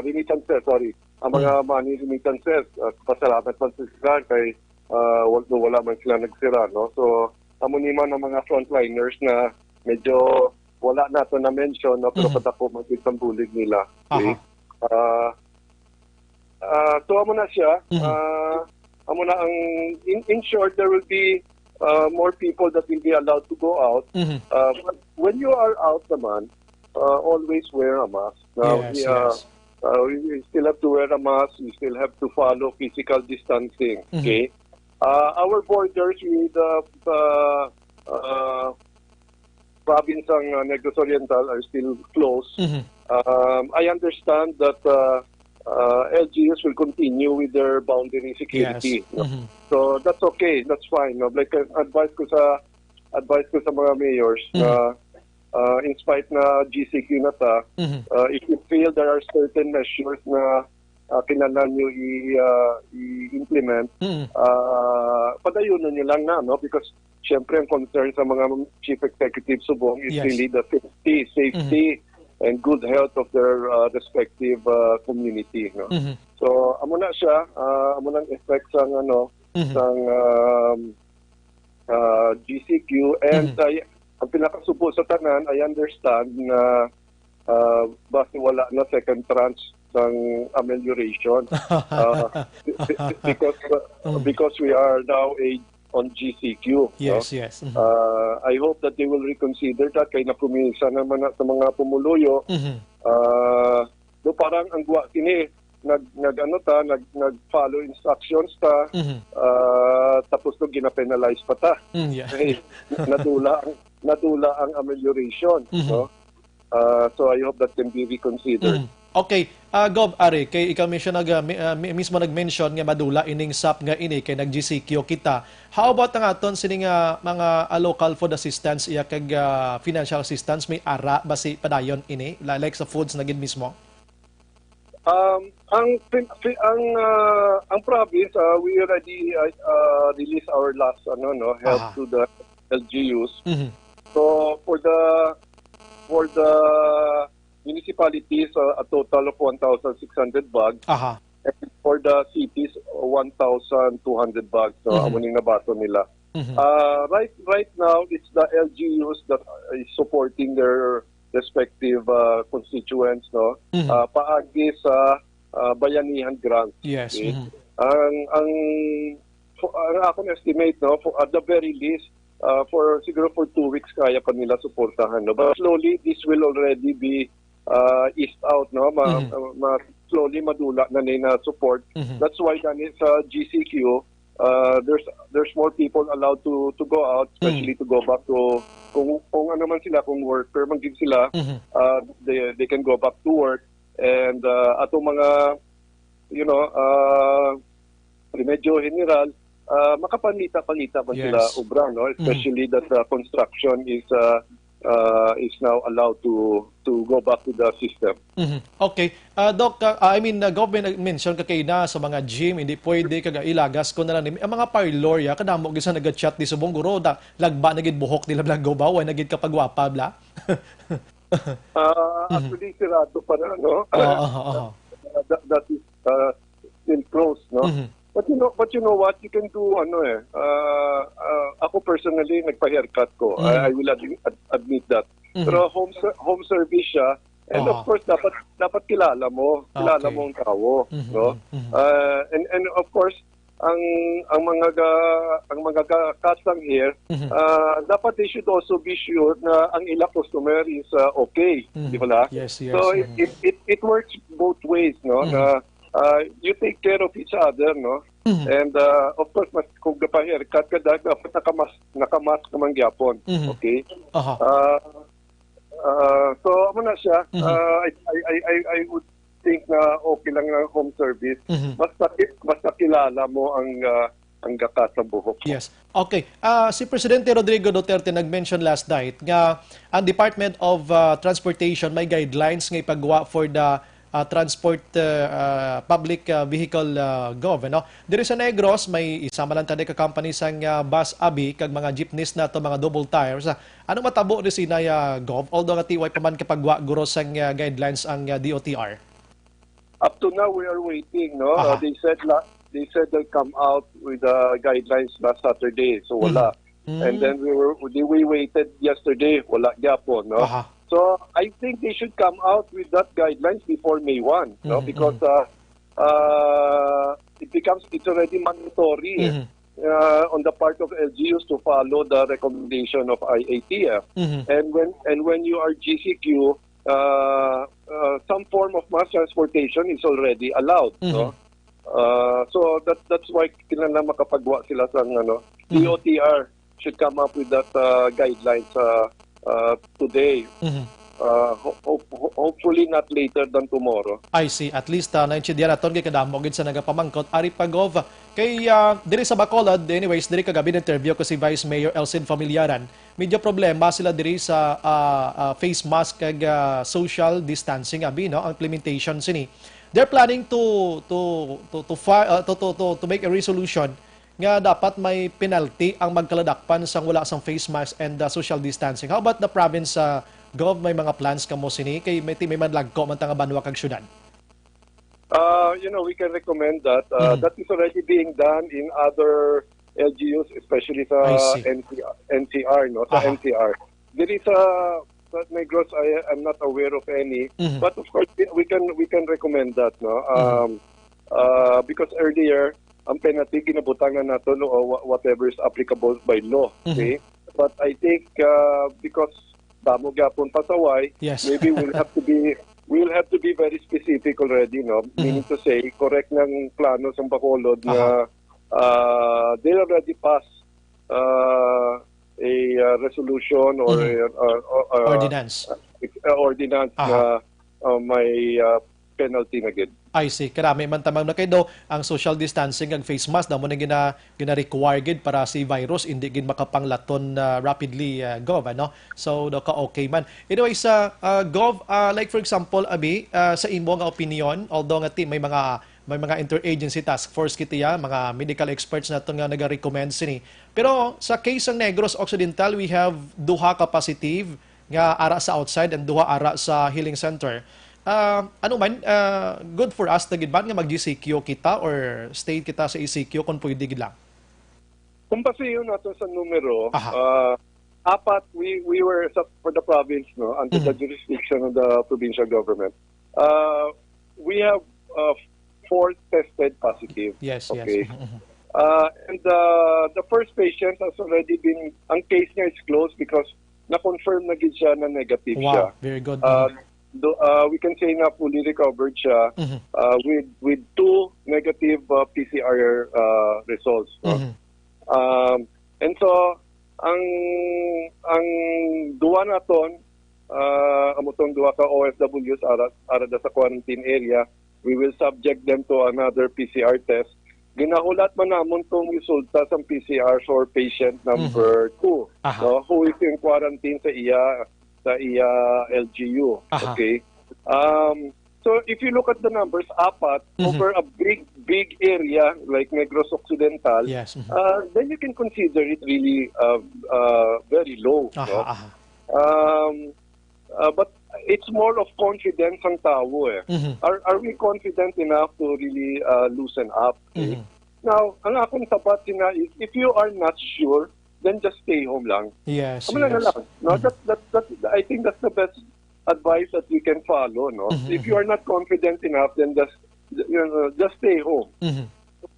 Remittances, sorry. Ang mga money remittances, pasalamat man sila kay wala man sila nagsira, no? So, amuniman ang mga frontliners na medyo wala na ito na-mention, no? Pero patako magkitang bulig nila. Okay? So, amo na siya. Amo na ang, in short, there will be more people that will be allowed to go out. But when you are out naman, always wear a mask. Now, we still have to wear a mask. We still have to follow physical distancing. Okay? Our borders with province ng Negros Oriental are still closed. I understand that LGUs will continue with their boundary security. Yes. So that's okay, that's fine. No? Like advice ko sa mga mayors na in spite na GCQ na ta, if you feel there are certain measures na kailangan nyo i-implement, padayunan nyo lang na, no? Because syempre ang concern sa mga chief executive subong is really the safety and good health of their respective community, no? So amo na siya, amo nang effect sang sang GCQ, and ang pinakasupo sa tanan, I understand na basta wala na second tranche ng amelioration because we are now on GCQ. Yes, no? yes. I hope that they will reconsider that kay napumisa naman na sa mga pumuluyo. No, parang ang guwa kini nag-follow instructions ta, tapos no gina-penalize pa ta. Hey, nadula ang amelioration. No? So I hope that can be reconsidered. Okay, Gov, Ari, kay ikaw mismo nag-mention nga madula ining SAP nga ini kay nag-GCQ kita. How about ang aton sining mga local food assistance iya kag financial assistance may ara basi padayon ini like sa foods na gid mismo? Ang province, we already released our last help to the LGUs. So for the municipalities, a total of 1,600 bags. And for the cities, 1,200 bags. So amuning nabato nila. Right now, it's the LGUs that is supporting their respective constituents, no? Paagi sa bayanihan grants. Yes. Okay? Ang akong estimate, no, at the very least, siguro for 2 weeks kaya pa nila suportahan, no? But slowly this will already be eased out, no? Slowly madula na nila support. That's why ganit sa GCQ, there's more people allowed to go out, especially to go back to kung ano man sila, kung worker man gid sila, they can go back to work, and ato mga Remedyo General, makapanita-panita pa sila ubra, no? Especially that construction is now allowed to go back to the system. Okay. Doc, I mean, government mention kay na sa mga gym, hindi pwede kaga ilagas ko na lang. Ang mga parlor, kadamo gisa nag-chat di subong guro, lagba na gid buhok nila blang gobaw, na gid kapagwapa bla. Actually, sirado pa na, no? That is still closed, no? But you know what, you can do ako personally nagpa-haircut ko. I will admit that. Pero home service siya, and of course dapat kilala mo ang tao, no? And of course ang mga custom here, dapat they should also be sure na ang ila customer is okay, di ba? Yes. So it works both ways, no? Na you take care of each other, no? And of course, kung napa-haircut ka, dapat nakamas ka man gyapon. Okay? So, amo na siya. I would think na okay lang ang home service. Basta kilala mo ang gakas sa buhok. Yes. Okay. Si Presidente Rodrigo Duterte nag-mention last night nga ang Department of Transportation may guidelines nga ipagawa for the transport public vehicle no? Diri sa Negros may isama lang tadi ka company sang bus abi kag mga jeepneys na to mga double tires. Anong matabo ni sinaya Gov? Although nga tiway pa man kapagwa guro sang guidelines ang DOTR. Up to now we are waiting, no? They said they'll come out with guidelines last Saturday, so wala. And then we waited yesterday, wala gyapon, no? So I think they should come out with that guidelines before May 1, no? Because it's already mandatory on the part of LGUs to follow the recommendation of IATF. And when you are GCQ, some form of mass transportation is already allowed, no? So that's why kinala makapagwa sila sa DOTR should come up with that guidelines today. Hopefully not later than tomorrow. I see. At least naintindihan naton kay kadamo gid sa nagapamangkot Ari Pagov kay diri sa Bacolod. Anyways, diri kagabi interview ko si Vice Mayor Elcid Familiaran. Medyo problema sila diri sa face mask kag social distancing abi, no? Ang implementation sini. They're planning to make a resolution nga dapat may penalty ang magkaladakpan sang wala sang face mask and social distancing. How about the province Gov, may mga plans kamo sini kay may manlagko man tanga banwa kag syudad? We can recommend that. That is already being done in other LGUs, especially sa I see. NCR, no? Sa Aha. NCR. There is sa Negros, I'm not aware of any, but of course we can recommend that, no? Because earlier ang penalty ginabutangan nato no, or whatever is applicable by law, okay? But I think because damo gyapon pasaway, Yes. maybe we'll have to be very specific already, no? Meaning to say, correct ng plano sa Bacolod na they already passed a resolution or Ordinance. ordinance na may penalty na gid. I see. Karami man tamang na kayo ang social distancing ag face mask na mo na gina-require gid para si virus hindi gid makapanglaton rapidly gov ano. So do ka okay man. Anyway sa gov like for example abi sa imo nga opinion although nga may mga interagency task force kitiya, mga medical experts na nga naga-recommend sini. Pero sa case ng Negros Occidental, we have duha ka positive nga ara sa outside and duha ara sa healing center. Good for us na gid ba nga mag-GCQ kita or stay kita sa ECQ kung pwede gid lang. Kung basiyo nato sa numero, apat we were for the province, no, under the jurisdiction of the provincial government. We have 4 tested positive. Yes, okay. yes. And the first patient has already been, ang case niya is closed because na-confirm na gid siya na negative siya. Wow, very good. We can say na fully recovered siya with 2 negative PCR results. No? And so ang duwa naton amutong duwa ka OFWs ara sa quarantine area, we will subject them to another PCR test. Ginahulat man namon tong resulta sa PCR for patient number 2, no, who is in quarantine sa iya LGU. Okay. So if you look at the numbers, apat over a big area like Negros Occidental, Yes. then you can consider it really very low. No? But it's more of confidence ang tao eh. Are we confident enough to really loosen up? Okay? Now, ang akong sapat sina is if you are not sure, then just stay home lang. Yes. Na lang. No, I think that's the best advice that we can follow. No, if you are not confident enough, then just stay home.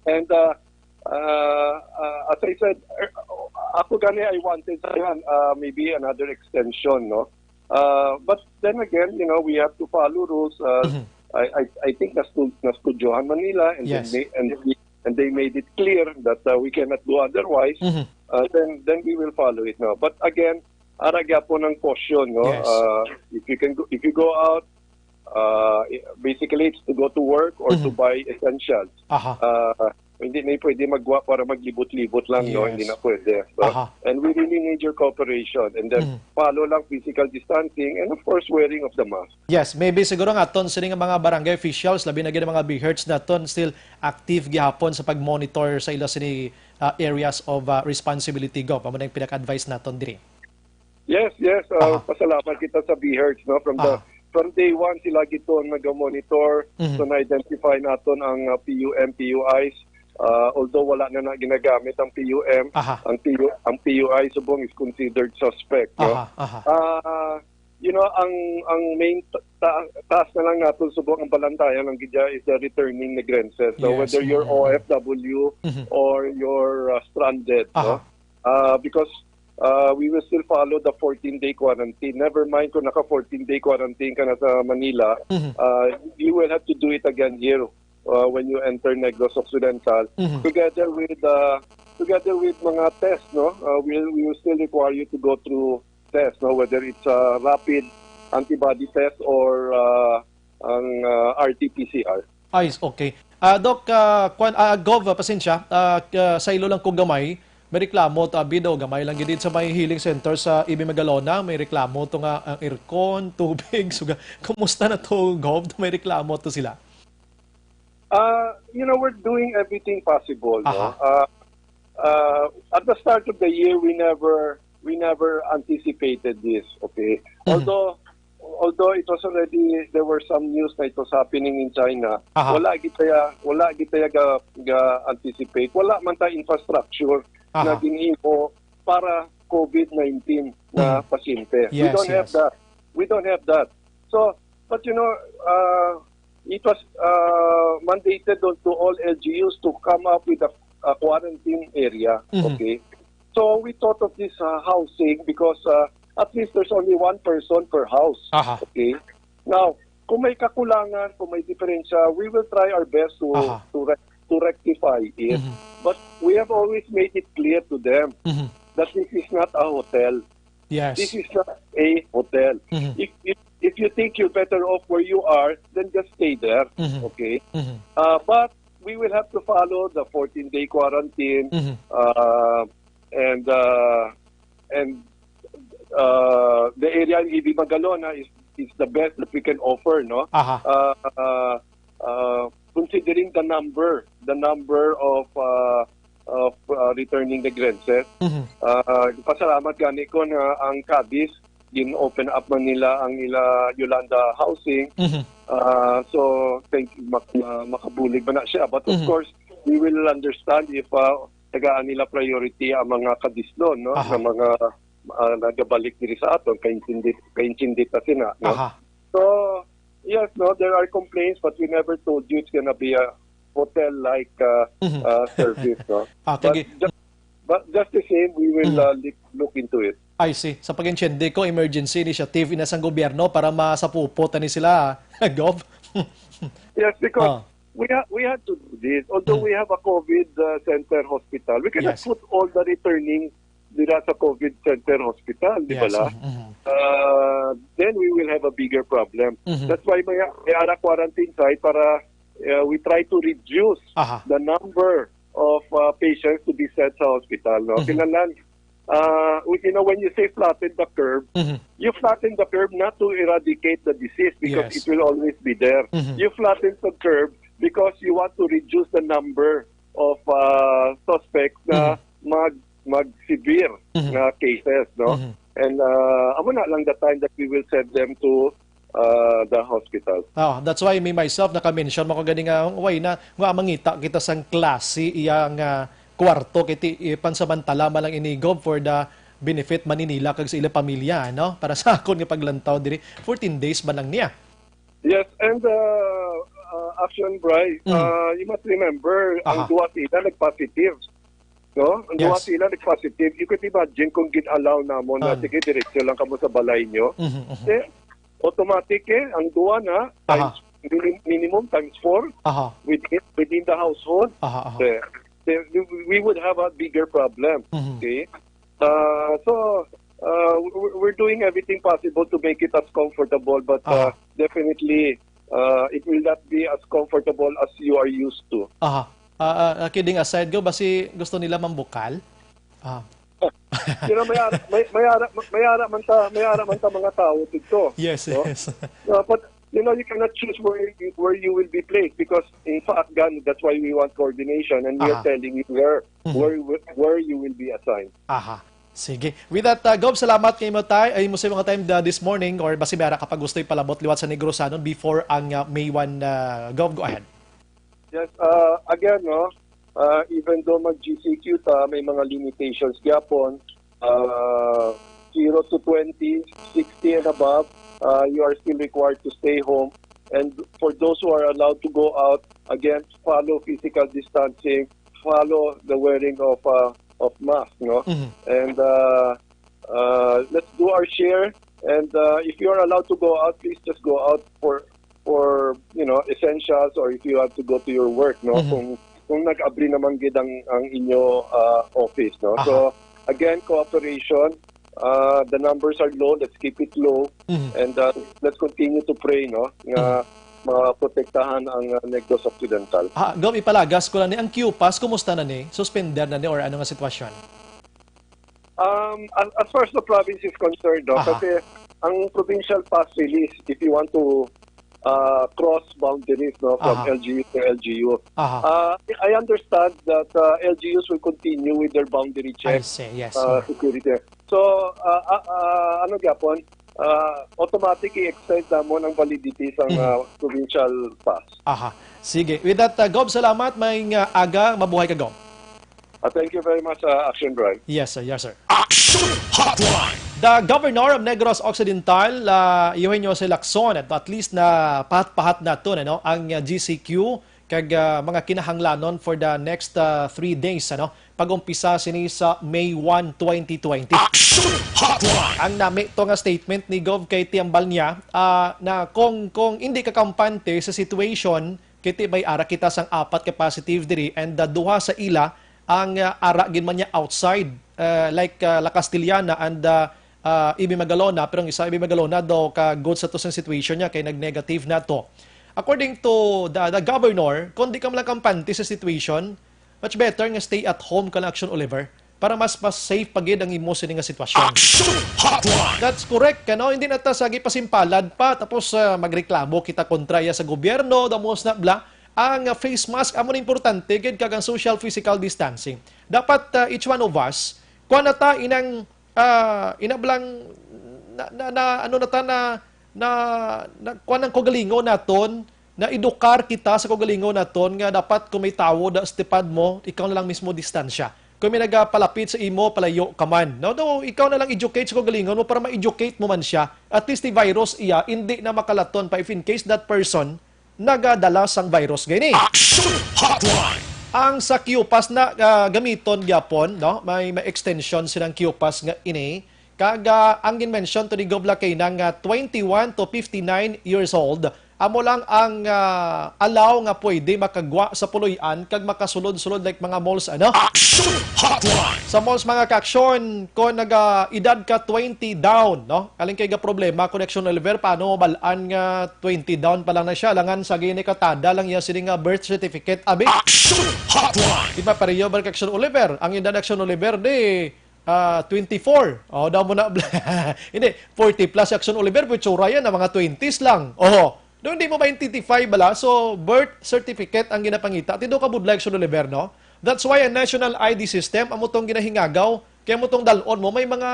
And as I said, ako gani I wanted maybe another extension. No, but then again, we have to follow rules. I think nastudyohan Manila, and yes. they made it clear that we cannot do otherwise. Then we will follow it now. But again, aragya po ng caution, no? Yes. If you go out, basically it's to go to work or to buy essentials. Hindi na pwede magwa para maglibot-libot lang, no? Yes. Hindi na pwede. So, and we really need your cooperation. And then follow lang physical distancing and of course wearing of the mask. Yes, maybe siguro nga ton sini nga mga barangay officials labi na gid mga BHERTS na ton still active gihapon sa pag-monitor sa ila sini areas of responsibility go. Pamo na yung pinaka-advise naton diri. Yes. Pasalamat kita sa BHERTS, no? From day one sila gito nag-monitor so na-identify naton ang PUM, PUIs. Although wala na ginagamit ang PUM, ang PUI subong is considered suspect. No? Ang main task na lang natin subong ang balantayan ng gidya is the returning migrantes. So whether you're OFW or you're stranded, no? Because we will still follow the 14-day quarantine. Never mind kung naka 14-day quarantine ka na sa Manila, you will have to do it again here. When you enter Negros Occidental, together with mga tests, no, we will still require you to go through tests, no, whether it's a rapid antibody test or ang RT-PCR. Ayos, okay. Doc, Gov, pasensya, sa ilo lang kong gamay, may reklamo to abido, gamay lang gid sa may healing center sa Ibi Magalona, may reklamo to nga ang aircon, tubig, suga. Kumusta na to, Gov? May reklamo to sila. We're doing everything possible. No? At the start of the year, we never anticipated this. Okay, although although it was already, there were some news na it was happening in China, Aha. wala gitaya ga anticipate. Wala man ta infrastructure na Aha. ginhimo para COVID-19 na pasyente. Yes, yes. We don't have that. So, but it was mandated to all LGUs to come up with a quarantine area. Okay. So we thought of this housing because at least there's only one person per house. Aha. Okay. Now, kung may kakulangan, kung may diferensya, we will try our best Aha. to rectify it. But we have always made it clear to them that this is not a hotel. Yes. This is not a hotel. If you think you're better off where you are, then just stay there. Okay. But we will have to follow the 14-day quarantine and the area in Ibi Magalona is the best that we can offer, no? Considering the number of returning the Grenses. Pasalamat gani ko na ang Cadiz open up man nila ang ila Yolanda housing. So thank you, makabulig ba na siya, but of course we will understand if tagaan nila priority ang mga kadisdon, no? Ng mga nagabalik diri sa aton kaintindi kasi na, no? So yes, no, there are complaints, but we never told you it's gonna be a hotel-like service, no? But just the same, we will look into it. I see. Sa pag-intindi ko, emergency initiative inasang gobyerno para masapuputan ni sila, Gov. Yes, because we had to do this. Although we have a COVID center hospital, we cannot put all the returning dira sa COVID center hospital, di ba la? Then we will have a bigger problem. That's why may ara quarantine site para we try to reduce the number of patients to be sent sa hospital. No? Kailangan, when you say flatten the curve, you flatten the curve not to eradicate the disease because it will always be there. You flatten the curve because you want to reduce the number of suspects na mag-severe na cases, no? And amo na lang the time that we will send them to the hospital. That's why me myself naka-mention mo ko gani nga way na nga mangita kita sang klase iyang kwarto kiti pansamantala man lang inigov for the benefit maninila kag sa ila pamilya, no? Para sa akon nga paglantaw diri 14 days ba lang niya. Yes, and Action Bry, you must remember ang duwa sila nag-positive. No? Ang duwa sila nag-positive. You could imagine kung gin-allow na mo na sige, diretso lang kamo sa balay nyo. Automatic ang duwa na times, minimum times 4 within the household. We would have a bigger problem. Okay? So, we're doing everything possible to make it as comfortable, but definitely, it will not be as comfortable as you are used to. Kidding aside, Go, basi gusto nila mambukal? Mayara man ta mga tao dito. Yes, no? yes. But you cannot choose where you will be placed because in fact, that's why we want coordination and we are telling you where you will be assigned. Sige. With that, Gov, salamat kay mo sa mga time this morning or basi mayara kapag gusto ipalabot liwat sa Negros Anon before ang May 1. Gov, go ahead. Yes, again, no, even though mag-GCQ ta, may mga limitations gyapon, 0 to 20, 60 and above, you are still required to stay home. And for those who are allowed to go out, again, follow physical distancing, follow the wearing of mask, no? And let's do our share. And if you are allowed to go out, please just go out for essentials, or if you have to go to your work, no? Kung nag-abri naman gid ang inyo office, no? So again, cooperation. The numbers are low. Let's keep it low, and let's continue to pray, no? Nga maprotektahan ang Negros Occidental. Gov, ipalagas ko na ni ang QPAS, kumusta na ni? Suspender na ni or ano nga sitwasyon? As far as the province is concerned, no? Kasi ang provincial pass release, if you want to cross boundaries, no, from LGU to LGU. I understand that LGUs will continue with their boundary checks. I see, yes. Security. So, ano gyapon, automatic i-extend na mo ng validity sa provincial pass. Aha. Sige. With that, Gob, salamat. May aga. Mabuhay ka, Gob. Thank you very much, Action Drive. Yes, sir. Yes, sir. Action Hotline. The Governor of Negros Occidental, iuhin nyo si Lacson, at least na pahat-pahat na ito, ano, ang GCQ, kag mga kinahanglanon for the next 3 days, ano, pag-umpisa sini sa May 1, 2020. Action Hotline. Ang nami to nga statement ni Gov kay Tiambal niya, na kung hindi ka kampante sa situation, kiti may ara kita sang 4 ka positive diri, and duha sa ila, ang ara gin man niya outside, like La Castillana and Ibi Magalona, pero ang isa Ibi Magalona daw ka good sa to sa situation niya kay nag-negative na to. According to the governor, kung di ka man kampante sa situation, much better nga stay at home ka lang, Action Oliver, para mas safe pagid ang imo sini nga sitwasyon. Action Hotline. That's correct, kano? Hindi na ta sagi pasimpalad pa tapos magreklamo kita kontraya sa gobyerno, damos na bla. Ang face mask amo na importante gid kag ang social physical distancing. Dapat each one of us kuan na ta inang inablang kuan ang kogalingon naton, na edukar kita sa kogalingon naton nga dapat kung may tawo da stepad mo, ikaw na lang mismo distansya. Kung may nagapalapit sa imo, palayo ka man. No, ikaw na lang educate sa kogalingon mo para ma-educate mo man siya. At least the virus iya hindi na makalaton pa if in case that person nagadala sang virus gani. Action Hotline. Ang sa QPAS na gamiton gyapon, no, may extension silang QPAS nga ini. Kaga ang ginmention to ni Gobla kay nang 21 to 59 years old, amo lang ang allow nga pwede makagwa sa puloy-an kag makasulod-sulod like mga malls, ano? Action Hotline. Sa malls mga ka-aksyon, kung edad ka 20 down, no? Aling kay ga problema, connection Oliver, paano balaan nga 20 down pa lang na siya, langan sa gini katada lang yan sila nga birth certificate, abi? Action Hotline. Di ba pareho ba ka-aksyon Oliver? Ang edad action Oliver, di 24. Oh, daw mo na. Hindi, 40 plus action Oliver, putsura yan na mga 20s lang. Oh, doon hindi mo ma-identify bala. So, birth certificate ang ginapangita. Tido ka budlay action Oliver, no? That's why a national ID system, amo tong ginahingagaw, kaya mo tong dalon mo, may mga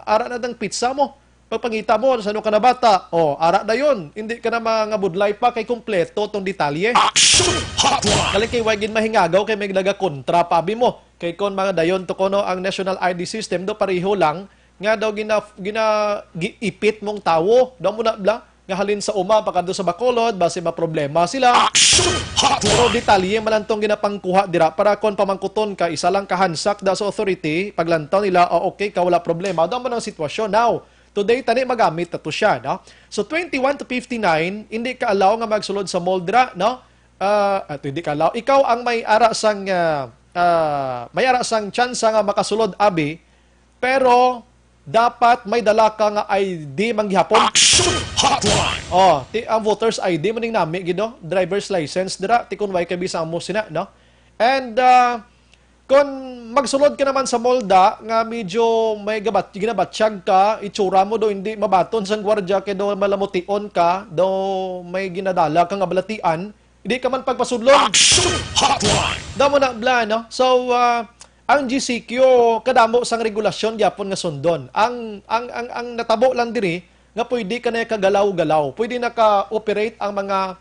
ara na dang pizza mo. Pagpangita mo, saan ka na bata? Oh, ara na yun. Hindi ka na mga budlay pa kay kompleto tong detalye. Action Hotline. Kaling kay wagin mahingagaw kay may naga kontra pabi mo. Kay kon mga dayon to kono ang national ID system do pareho lang nga daw giipit mong tawo daw mo na bla nga halin sa uma pakado sa Bacolod base maproblema sila. Action Hotline. Pero detalye man tong ginapangkuha dira para kon pamangkuton ka isa lang kahansak da sa authority paglantaw nila okay ka wala problema daw man ang sitwasyon. Now today tani magamit na to siya, no? So 21 to 59 hindi ka allow nga magsulod sa mall dira, no? Hindi ka allow. Ikaw ang may ara sang chance nga makasulod abi, pero dapat may dala ka nga ID manggihapon. Action Hotline. Oh, ang voters ID maning nami gido, driver's license dira ti kun way ka bisa mo sina, no? And kung magsulod ka naman sa molda nga medyo may ginabatsyag ka, itsura mo do hindi mabaton sang gwardiya kay do malamution ka, do may ginadala kang abalatian, hindi ka man pagpasudlon. Action Hotline. Damo na bla, no? So ang GCQ kadamo sang regulasyon gyapon nga sundon. Ang natabo lang diri nga pwede ka na kagalaw-galaw. Pwede na ka-operate ang mga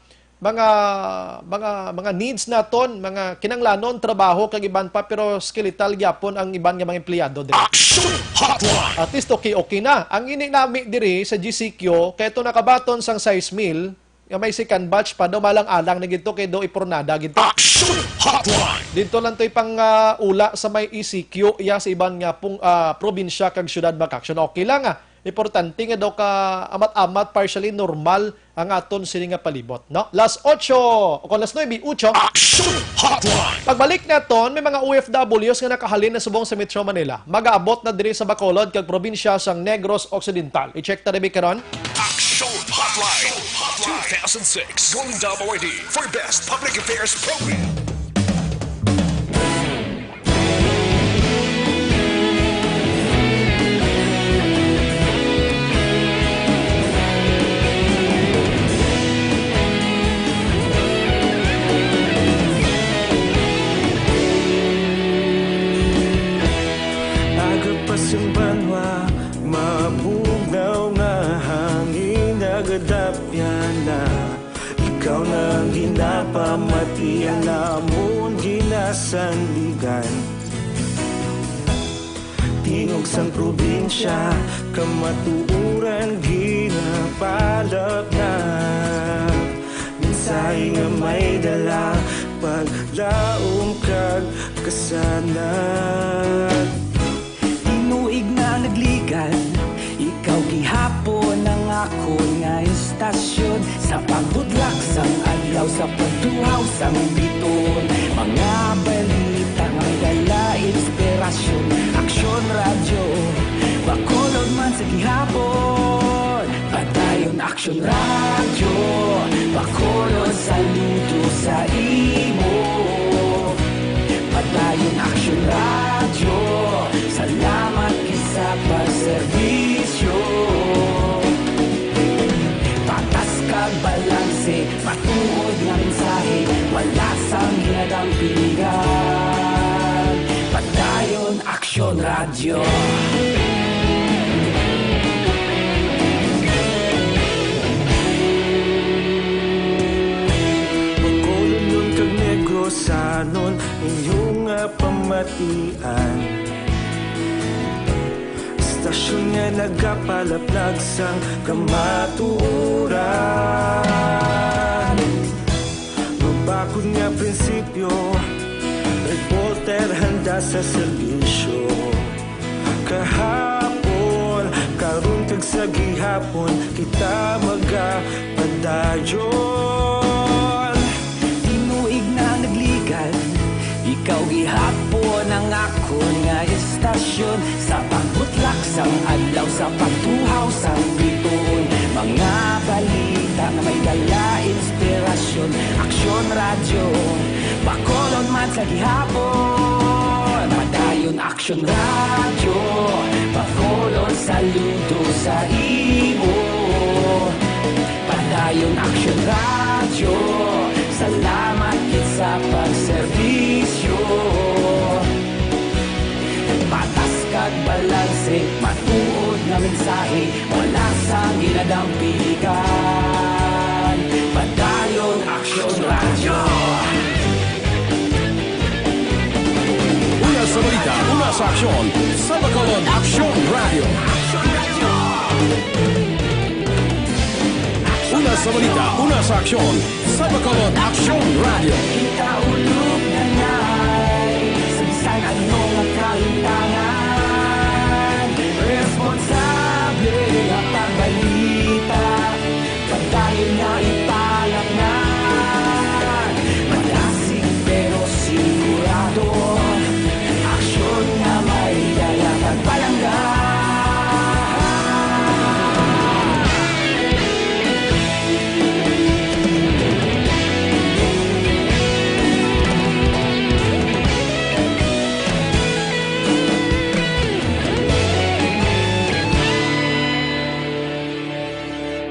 needs naton, mga kinanglanon trabaho kag iban pa pero skeletal gyapon ang iban nga mga empleyado diri. Action Hotline. At least okay na. Ang ininami diri sa GCQ kay to nakabaton sang size meal nga may second batch pa daw malang-alang na gito kay do ipornada gito. Action Hotline. Dito lang to'y pang ula sa may ECQ iya sa iban nga probinsya kag syudad Bakaksyon. Okay lang importante nga daw ka amat-amat partially normal ang aton sini nga palibot, no? Last 8 o kung last 9, 8. Action Hotline. Pagbalik naton may mga OFWs nga nakahalin na subong sa Metro Manila. Mag-aabot na diri sa Bacolod kag probinsya sang Negros Occidental. I-check ta rin karon. Action Hotline. 2006 Golden Dome Awardee for Best Public Affairs Program. Agapas yung banwa, mabugnaw nga ikaw nang ginapamatian namon ginasanligan. Tingog sang probinsya, kamatuuran ginapalap na. Minsay nga may dala, paglaom kag kasanat. Tinuig na nagligan, ikaw gihapon ang ako nga istasyon. Sa pagbudlak sang adlaw, sa pagtuhaw sang biton. Mga balita nga may dala inspirasyon. Aksyon radyo, bakolod man sa gihapon. Padayon aksyon radyo, bakolod saludo sa imo. Padayon aksyon radyo, salamat kisa pagserbisyo. Patas kag balanse, matuod nga mensahe, wala sang hinadampingan. Padayon aksyon radyo. Pagkolon kag negosanon, inyong nga pamatian. Istasyon nga nagapalaplag sang kamatuuran. Mabakod nga prinsipyo, reporter handa sa serbisyo. Kahapon, karon kag sa gihapon, kita magapadayon. Tinuig na nagligan, ikaw gihapon ang ako nga istasyon. Sa pagbutlak sang adlaw, sa pagtuhaw sang biton. Mga balita na may dala inspirasyon. Aksyon radyo, bakolon man sa gihapon. Padayon aksyon radyo, bakolon saludo sa imo. Padayon aksyon radyo, salamat kit sa pagserbisyo. Patas kag balanse, matuod nga mensahe, wala sang ginadampigan. Padayon aksyon radyo. Una sa balita, una sa aksyon, sa Bacolod Aksyon Radio. Una sa balita, una sa aksyon, sa Bacolod Aksyon Radio. Kita ulog na na'y sabisan anong ang kahintangan. Responsable ang pagbalita, pagdayon na ipalak na. Malasig pero sigurado, aksyon na may dalatag palangga.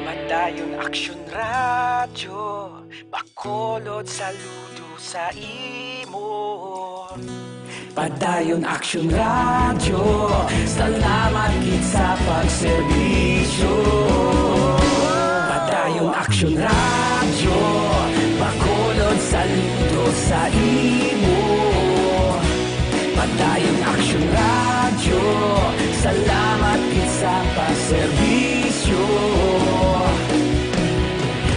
Padayon aksyon radyo, bakolod saludo sa imo. Padayon aksyon radyo, salamat kit sa pagserbisyo. Padayon aksyon radyo, bakolod saludo sa imo. Padayon aksyon radyo, salamat kit sa pagserbisyo.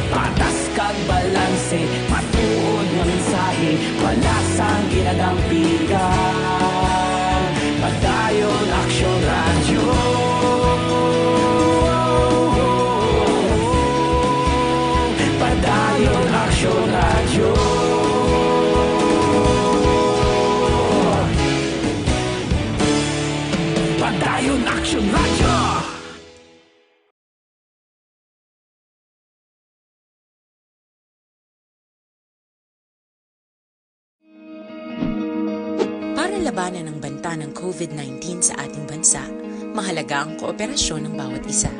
Patas kag balanse, matuod nga mensahe, wala sang ginadampigan. Padayon aksyon radyo. Padayon aksyon radyo. Padayon aksyon radyo. Para labanan ang banta ng COVID-19 sa ating bansa, mahalaga ang kooperasyon ng bawat isa.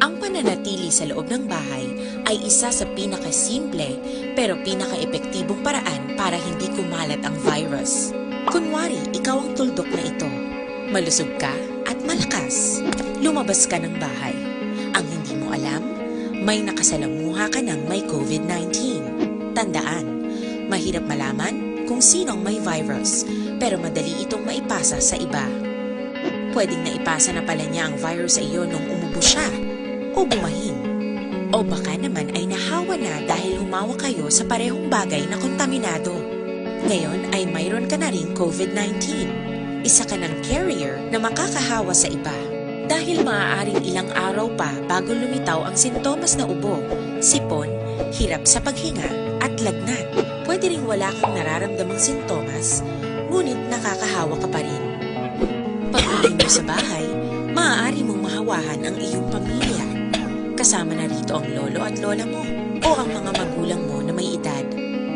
Ang pananatili sa loob ng bahay ay isa sa pinakasimple pero pinaka-epektibong paraan para hindi kumalat ang virus. Kunwari, ikaw ang tuldok na ito. Malusog ka at malakas. Lumabas ka ng bahay. Ang hindi mo alam, may nakasalamuha ka ng may COVID-19. Tandaan, mahirap malaman kung sinong may virus, pero madali itong maipasa sa iba. Pwedeng naipasa na pala niya ang virus sa iyo nung umubo siya o bumahin. O baka naman ay nahawa na dahil humawa kayo sa parehong bagay na kontaminado. Ngayon ay mayroon ka na rin COVID-19. Isa ka ng carrier na makakahawa sa iba. Dahil maaaring ilang araw pa bago lumitaw ang sintomas na ubo, sipon, hirap sa paghinga at lagnat. Pwede ring wala kang nararamdamang sintomas, ngunit nakakahawa ka pa rin. Pag-uwi mo sa bahay, maaari mong mahawahan ang iyong pamilya. Kasama na rito ang lolo at lola mo o ang mga magulang mo na may edad.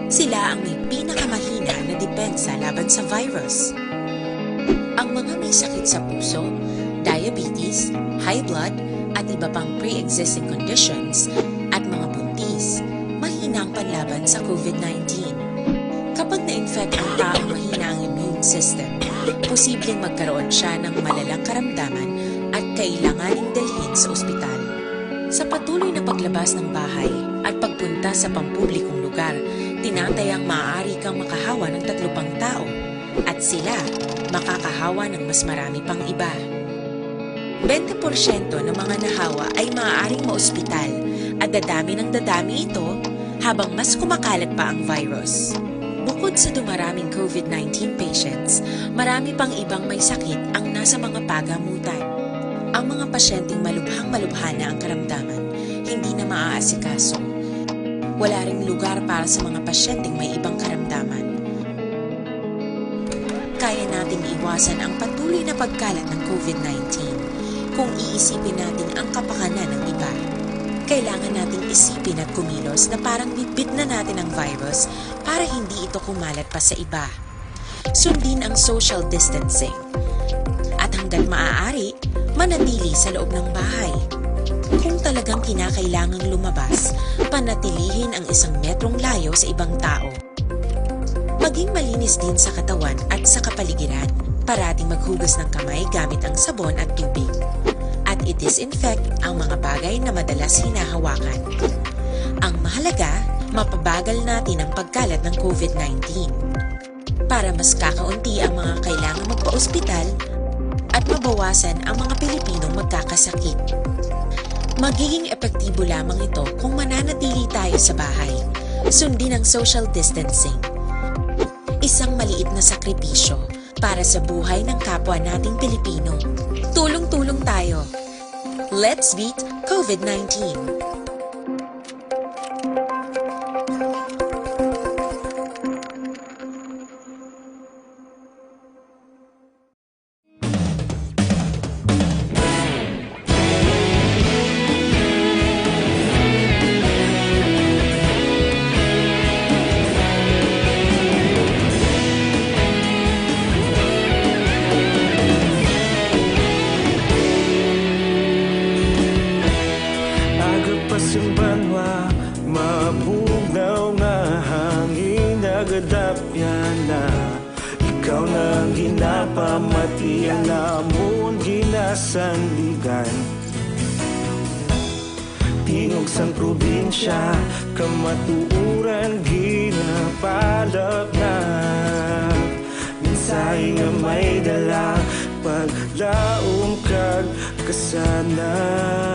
Sila ang may pinakamahina na depensa laban sa virus. Ang mga may sakit sa puso, diabetes, high blood, at iba pang pre-existing conditions, at mga buntis, mahina ang panlaban sa COVID-19. Kapag na-infect ang taong mahina ang immune system, posibleng magkaroon siya ng malalang karamdaman at kailanganing dalhin sa ospital. Sa patuloy na paglabas ng bahay at pagpunta sa pampublikong lugar, tinatayang maaari kang makahawa ng 3 pang tao at sila makakahawa ng mas marami pang iba. 20% ng mga nahawa ay maaaring maospital at dadami ng dadami ito habang mas kumakalat pa ang virus. Bukod sa dumaraming COVID-19 patients, marami pang ibang may sakit ang nasa mga pagamutan. Ang mga pasyenteng malubhang-malubha na ang karamdaman, hindi na maaasikaso. Wala ring lugar para sa mga pasyenteng may ibang karamdaman. Kaya nating iwasan ang patuloy na pagkalat ng COVID-19 kung iisipin natin ang kapakanan ng iba. Kailangan nating isipin at kumilos na parang bibit na natin ang virus para hindi ito kumalat pa sa iba. Sundin ang social distancing. At hanggat maaari, manatili sa loob ng bahay. Kung talagang kinakailangang lumabas, panatilihin ang 1 metrong layo sa ibang tao. Maging malinis din sa katawan at sa kapaligiran. Parating maghugas ng kamay gamit ang sabon at tubig. At i-disinfect ang mga bagay na madalas hinahawakan. Ang mahalaga, mapabagal natin ang pagkalat ng COVID-19. Para mas kakaunti ang mga kailangang magpa-ospital at mabawasan ang mga Pilipinong magkakasakit. Magiging epektibo lamang ito kung mananatili tayo sa bahay. Sundin ang social distancing. Isang maliit na sakripisyo para sa buhay ng kapwa nating Pilipino. Tulong-tulong tayo. Let's beat COVID-19. Ikaw na ginapamati ang namon ginasandigan. Tingog sang probinsya, kamatuuran ginapalap na. Minsay nga may dala, paglaom kag kasanat.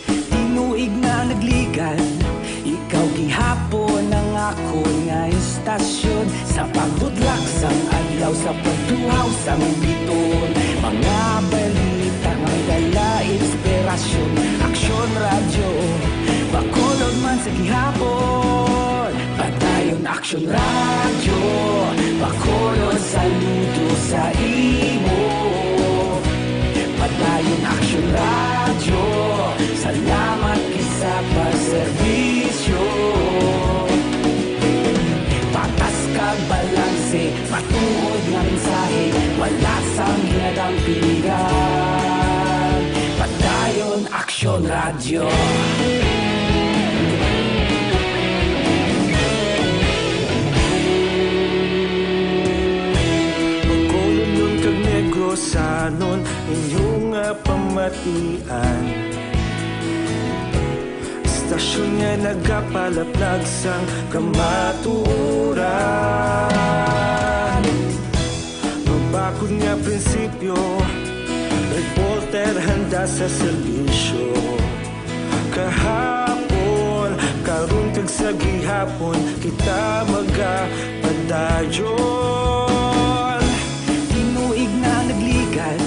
Tinuig na nagligan, ikaw gihapon ang ako nga istasyon. Sa pagdudlak sang adlaw, sa pagduhaw sang biton. Mga balita may dala inspirasyon. Aksyon radyo, bakolod man sa gihapon. Padayon aksyon radyo, bakolod saludo sa imo. Padayon aksyon radyo, salamat isa pa serbisyo. Patas kag balanse, matuod nga mensahe, wala sang hinadang pilihan. Padayon aksyon radyo. Magkulon nun kag Negrosanon, inyong pamatian. Pasyon niya nagkapalaplag sang kamaturan. Mabakod nga prinsipyo, reporter handa sa serbisyo. Kahapon, karong kag sa gihapon, kita magapadayon. Tinuig na nagligan,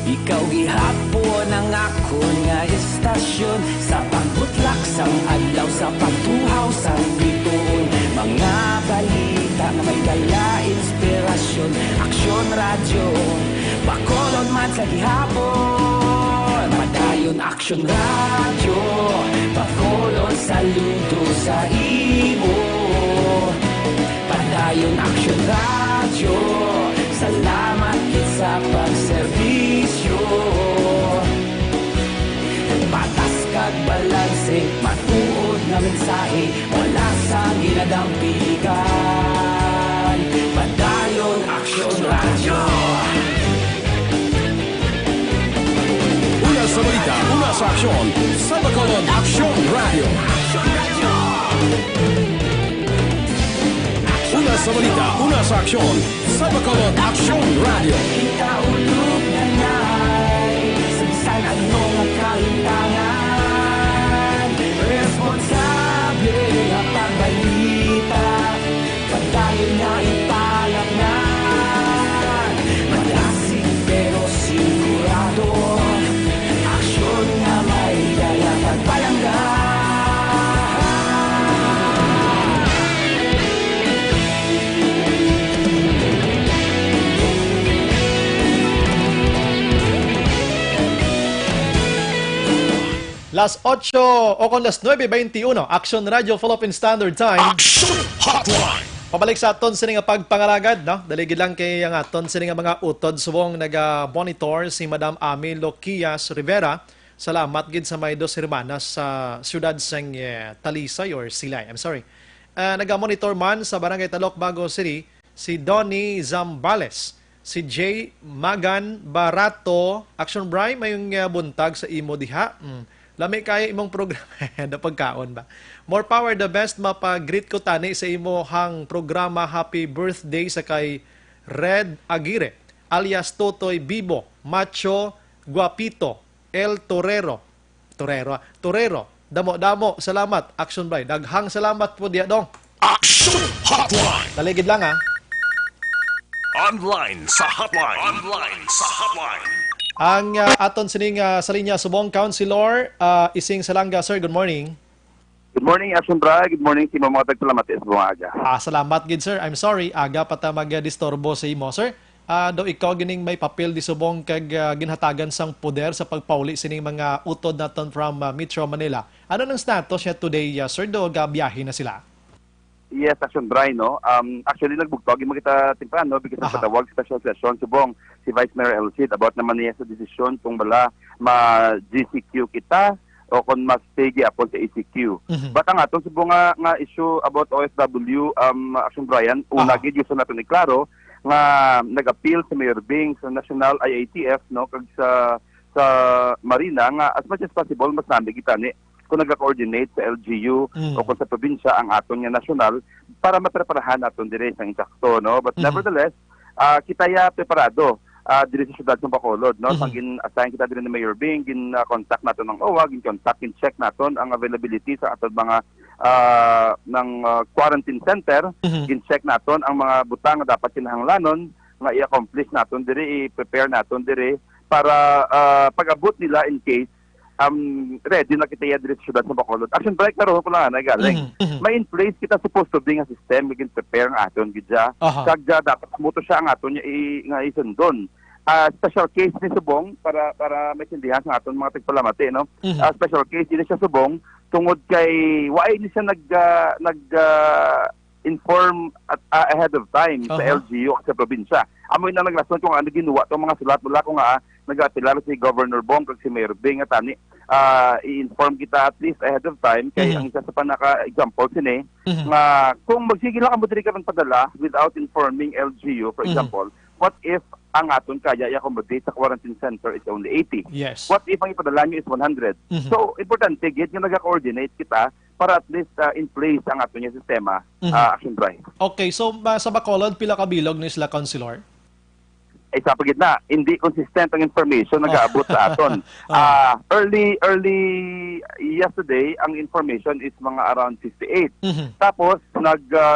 ikaw gihapon ang akon nga estasyon. Sa pagbutlak sang adlaw, sa pagtuhaw sang bituon. Mga balita na may dala inspirasyon. Aksyon radyo, Bacolod man sa gihapon. Padayon Aksyon radyo, Bacolod saludo sa imo. Padayon Aksyon radyo, salamat kit sa pagserbisyo. Patas kag balanse, matuod nga mensahe, wala sang ginadampigan. Padayon Aksyon radyo. Una sa balita, una sa aksyon, sa Bacolod Aksyon Radio. Una sa balita, una sa aksyon, sa Bacolod Aksyon Radio. Kita ulog na na'y sabisan anong ang kahintangan. Responsable na pagbalita, padayon na ipalaknan. Malasig pero sigurado, aksyon na may dala pagpalanggan. Las 8 o con las 9:21, Aksyon Radio Philippine Standard Time. Action Hotline. Pabalik sa aton sini nga pagpangalagad, no? Daligid lang kay ang aton sini nga mga utod subong naga-monitor si Madam Ami Loquias Rivera. Salamat gid sa may dos hermanas sa siyudad sang Talisay or Silay. I'm sorry. Naga-monitor man sa Barangay Talok, Bago City si Donnie Zambales, si J. Magan Barato. Action Bri, mayong buntag sa imo diha. Lami kaya imong programa na pagkaon ba. More power, the best. Mapag-greet ko tani sa imo hang programa. Happy birthday sa kay Red Aguirre alias Totoy Bibo Macho Guapito El Torero. Damo. Salamat. Action Bri. Daghang salamat po diya dong. Action Hotline. Daligid lang ha. Online sa hotline. Ang aton sining sa linya subong Councilor Ising Salanga. Sir, good morning. Good morning, Action Bra. Good morning, si mga tagpalamatis buong aga. Salamat gid sir. I'm sorry, aga pa ta mag-disturbo sa imo, sir. Daw ikaw gining may papel di subong kag ginhatagan sang poder sa pagpauli sining mga utod naton from Metro Manila. Ano nang status niya today, sir? Do gabiyahe na sila? Yes, Action Bra, no? Actually, nagbugtog yung kita timprano because ng patawag special session subong si Vice Mayor Elcid about naman niya sa desisyon kung bala ma-GCQ kita o kung mas-stay apon sa ECQ. But ang atong subong nga issue about OFW, Action Brian, una gid gusto natin iklaro nga nag-appeal si Mayor Bing sa National IATF, no, kag sa Marina nga as much as possible mas nandi kita ni kung nag-coordinate sa LGU o kung sa probinsya ang aton nga nasyonal para mapreparahan aton dire sa insakto, no. But nevertheless, kita ya preparado dire sa siyudad ng Bacolod, no. Gin-assign kita dire ni Mayor Bing, gin-contact naton ng OWA, gin-contact, gin-check naton ang availability sa aton mga quarantine center, gin-check naton ang mga butang nga dapat kinahanglanon nga i-accomplish naton dire, i-prepare naton dire para pag-abot nila in case ready na kita yadri sa siyudad sa Bacolod. Action break na ko lang galing. May in place kita supposed to be nga system maging prepare ang aton gidya. Kagja dapat muto siya ang aton nga isundon. Special case ni subong para maintindihan sa aton mga tigpalamati, no. Special case din siya subong tungod kay why ni siya inform ahead of time sa LGU at sa probinsya. Amoy na naglason kung ano ginawa itong mga sulat mula ko nga nag-atilar si Governor Bong kag si Mayor Bing at tani i-inform kita at least ahead of time kay ang isa sa panaka-example sini nga kung magsige lang ang moderi ka ng padala without informing LGU, for example, what if ang aton kaya i-accommodate sa quarantine center is only 80? Yes. What if ang ipadala nyo is 100? So, importante, gid nga nag-coordinate kita para at least in place ang aton yung sistema, Action Drive. Okay, so sa Bacolod, pila ka bilog ni sila, Councilor? Ay sa pagid na, hindi consistent ang information nag-aabot sa aton. Early yesterday, ang information is mga around 58. Tapos,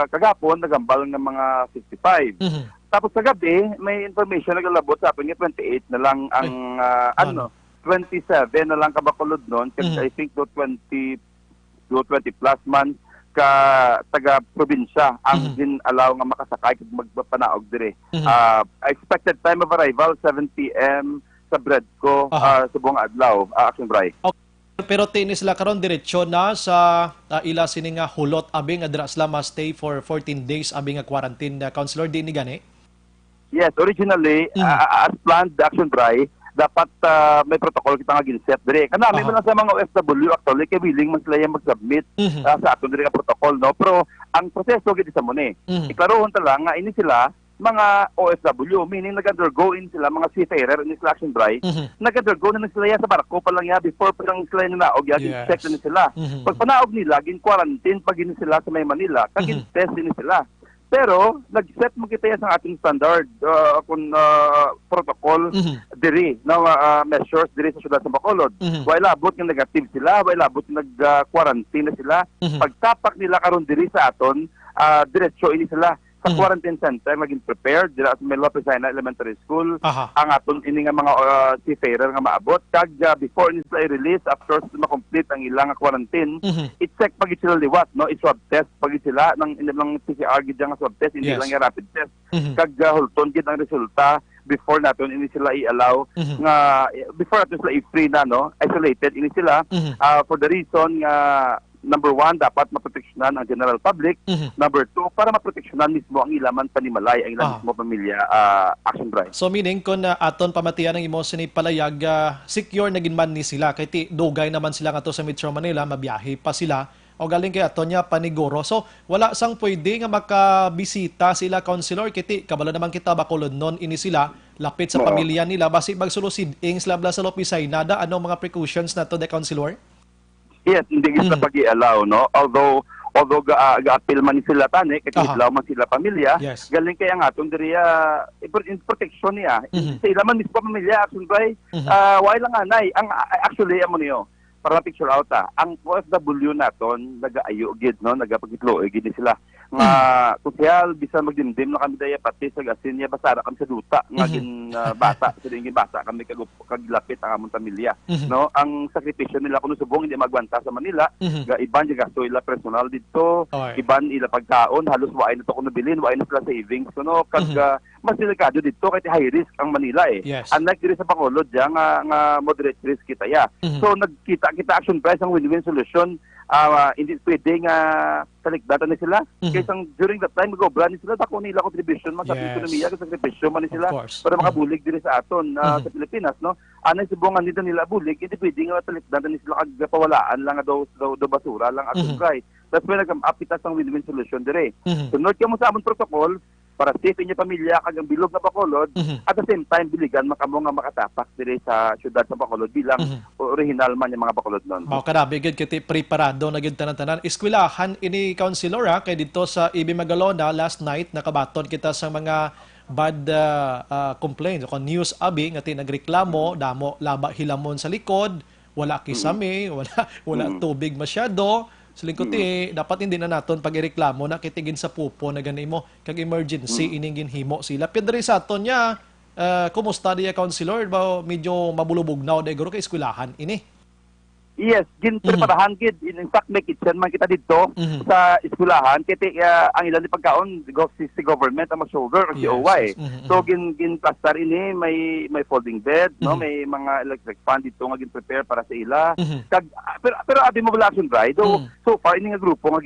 kagapon, nagambal ng mga 55. Tapos sa gabi, may information nagalabot sa atin yung 28 na lang ang 27 na lang kabakulod nun. Kasi I think do 20 plus man ka taga-probinsya ang din-allow nga makasakay kung magpapanaog dire. Expected time of arrival, 7 p.m. sa Bredco sa buong adlaw, Action Bray. Okay. Pero tinis sila karon diretsyo na sa ila sini nga hulot abing adra sila stay for 14 days abing nga quarantine, Councilor, di ni gani? Yes, originally, as planned, Action Bray, dapat may protocol kita nga ginset dire. Kanami man lang sa mga OFW actually kay willing man sila yung mag-submit sa aton dire nga protocol, no? Pero ang proseso gid sa muni. Iklarohon ta lang nga ini sila mga OFW, meaning nag-undergo in sila mga seafarer in Action Bray. Nag-undergo na sila sa barko pa lang ya before pa lang sila nanaog ya, check na sila. Pag panaog nila, gin quarantine pag gin sila sa may Manila, kagin test din sila. Pero nag-set mo kita sa ating standard protocol diri na measures diri sa syudad sa Bacolod. Wala abot ng negative sila, wala abot nag-quarantine sila. Pagtapak nila karon diri sa aton, diretso ini sila sa quarantine center, naging prepared dira sa Melo Pesina Elementary School. Ang aton ini nga mga seafarer nga maabot kag before ni sila i-release after ma-complete ang ilang quarantine, i-check pag sila liwat, no? I-swab test pag sila ng PCR gid nga swab test, hindi lang yung rapid test. Kag hulton gid ang resulta before natin ini sila i-allow nga before natin sila i-free na, no? Isolated ini sila for the reason nga number 1, dapat maproteksyonan ang general public. Number 2, para maproteksyonan mismo ang ilaman panimalay, ang ilang mismo pamilya, Action Drive. So meaning kung aton pamatian ng imo ni palayag, secure na ginman ni sila. Kaya dugay naman sila nga to sa Metro Manila, mabiyahe pa sila. O galing kay aton niya paniguro. So wala sang pwede nga makabisita sila, Councilor. Kiti kabalo naman kita Bacolod non ini sila lapit sa pamilya nila. Basi magsulusid ing sila sa Lopisay, nada anong mga precautions na to, the Councilor? Yes, hindi kita pag-i-allow, no? Although ga-appeal man sila tani, kaya ilaw man sila pamilya, galing kaya nga itong diri in protection niya. Sa ilaman mismo pamilya, Action Bray, why lang anay. Actually, amo niyo, para picture out ang OFW naton, nag-aayo gid, no? Nagapagitlo, gid sila. Nga, kusyal, bisan magdimdim na kami daya pati sa gasin niya, basara kami sa duta, ngagin bata, sa ringin bata kami kaglapit ang among pamilya. No? Ang sakripisyo nila kung subong hindi magwanta sa Manila, iban yung gasto ila personal dito, iban ila pagkaon, halos waay na to kung nabilin, waay na sila savings. So, no? Kag mas delikado dito, kaya high risk ang Manila eh. Unlike dito sa Bacolod, nga moderate risk kita ya. So, nagkita kita Action Price ang win-win solution. Hindi pwede nga salikdatan ni sila. Kaya during that time, mag-obra ni sila, dako nila contribution man sa ekonomiya, kasi sakripisyo man ni sila para makabulig diri sa aton sa Pilipinas, no? Anay subongan nito nila bulig, hindi pwede nga salikdatan ni sila kag pawalaan lang do basura lang aton try. That's why nag-apita sang win-win solution dire. Sunod ka mo sa amon protocol para safe inyo pamilya kag ang bilog na Bacolod, at the same time biligan makamo nga makatapak dire sa syudad sa Bacolod bilang original man yung mga Bacolod nun. Mao karabi gid kiti preparado na gid tanan-tanan. Eskwelahan ini, Councilor, kay dito sa Ibi Magalona last night nakabaton kita sa mga bad complaints o news abi nga nagreklamo damo laba hilamon sa likod, wala kisame, wala tubig masyado. Silingkuti, dapat hindi na naton pag-ireklamo na kitigin sa pupo na gani mo kag emergency ining ginhimo sila. Pedri sa aton niya, kumusta diya, Councilor? Medyo mabulubog na o degoro kay eskwelahan ini. Yes, ginpreparahan gid. In fact, may kitchen man kita dito sa eskwelahan. Kaya ang ilan ni pagkaon, si government ang mag-shoulder o si OY. So, gin-plaster ini, may folding bed, no? May mga electric fan dito nga gin-prepare para sa ila. Pero abi mo wala Action Drive. So far, ini nga grupo nga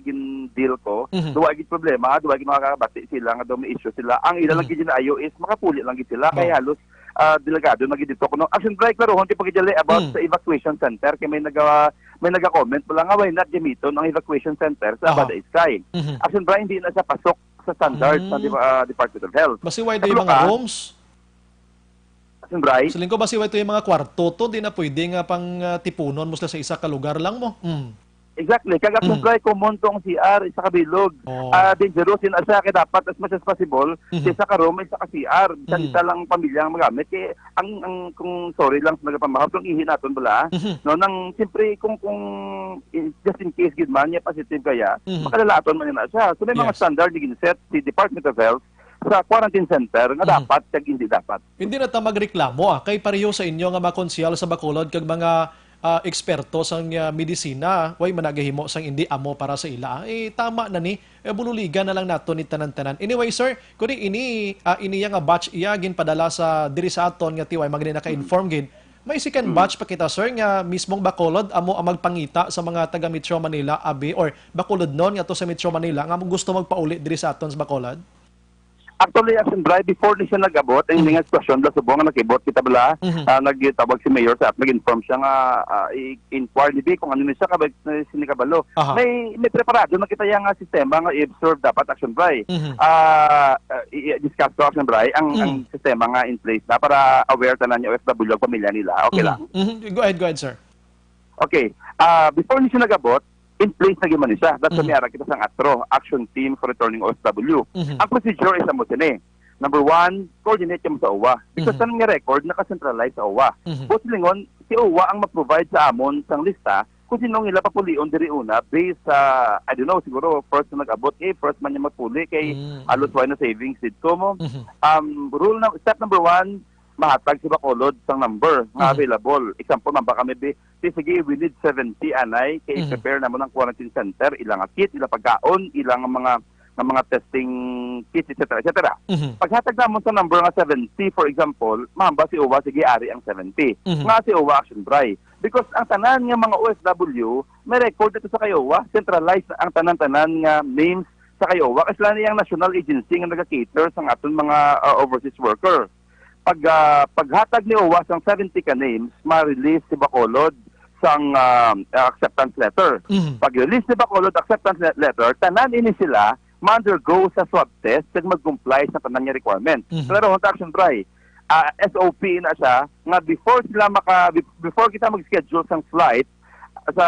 gin-deal ko. Duwa gid problema, duwa gid makakabati sila, nga daw may issue sila. Ang ilan lang gid na ayo is makapuli lang gid sila. Kaya halos delegado na dito ko no Action Drive klaro honti pagidali about sa evacuation center kay may naga-comment pala nga why not gamiton ang evacuation center sa Abada Sky. Action Drive hindi na sa pasok sa standards ng Department of Health. Basi why yung mga rooms? Bray. Sa lingko basi why yung mga kwarto to, di na pwede nga pang tipunon mo sa isa ka lugar lang mo. Exactly. Kaya Bray, common tong CR, isa kabilog. Dangerous yun asa, kaya dapat as much as possible, isa ka room, isa ka CR. Isa lang pamilya ang magamit. Kaya kung sorry lang sa nagapamahap, kung ihin natin bala, no, nang siyempre kung just in case gid man, niya positive kaya, makalalaton man yun siya. So may mga standard na set si Department of Health sa quarantine center nga dapat kag hindi dapat. Hindi na ta magreklamo kay pareho sa inyo nga makonsyal sa Bacolod kag mga eksperto sang medisina, way managahimo sang hindi amo para sa ila. Tama na ni, bululigan na lang nato ni tanan-tanan. Anyway, sir, kuni ini nga batch iya ginpadala sa diri sa aton nga tiway magni naka-inform gid. May second batch pa kita, sir, nga mismong Bacolod amo ang magpangita sa mga taga Metro Manila abi or Bacolod non nga to sa Metro Manila nga gusto magpauli diri sa aton sa Bacolod. Actually, Bray, before di siya nag-abot, ang nga sitwasyon, lasubong nga nag-ibot, kita bala, nagtawag si Mayor sa at nag-inform siya nga, i-inquire ni kung ano siya, sinikabalo. May preparado na kita yung sistema nga i-observe dapat, Bray. I-discuss ko, Bray, ang sistema nga in place na para aware tanan yung OFW ang pamilya nila. Okay lang? Go ahead, sir. Okay. Before di siya nag-abot, in place na gimana siya. That's why kita sa ATRO, Action Team for Returning OFW. Ang procedure is mo sini. Number 1, coordinate mo sa OWA. Because sa nga record, nakacentralize sa OWA. But lingon, si OWA ang mag-provide sa amon sang lista kung sinong ila papulion diri una based sa, I don't know, siguro first na nag-abot, first man niya magpuli kay halos why na savings dito mo. Step number 1, mahatag si Bacolod sang number nga available. Example, man baka may sige, we need 70 anay kay prepare naman ng quarantine center, ilang kit, ilang pagkaon, ilang mga testing kits, etc. etc. Paghatag naman sa number nga 70, for example, mahamba si OWA, sige, ari ang 70. Nga si OWA Action Bray. Because ang tanan nga mga OFW, may record ito sa kayowa, centralized ang tanan-tanan nga names sa kayowa, kasi lang yung national agency nga nag-cater sa aton mga overseas worker. Paghatag ni OWA sang 70 ka names, ma-release si Bacolod sang acceptance letter. Pag-release ni Bacolod acceptance letter, tanan ini sila ma-undergo sa swab test kag mag-comply sa tanan nga requirement. Pero Action Bray, SOP na siya nga before kita mag-schedule sang flight sa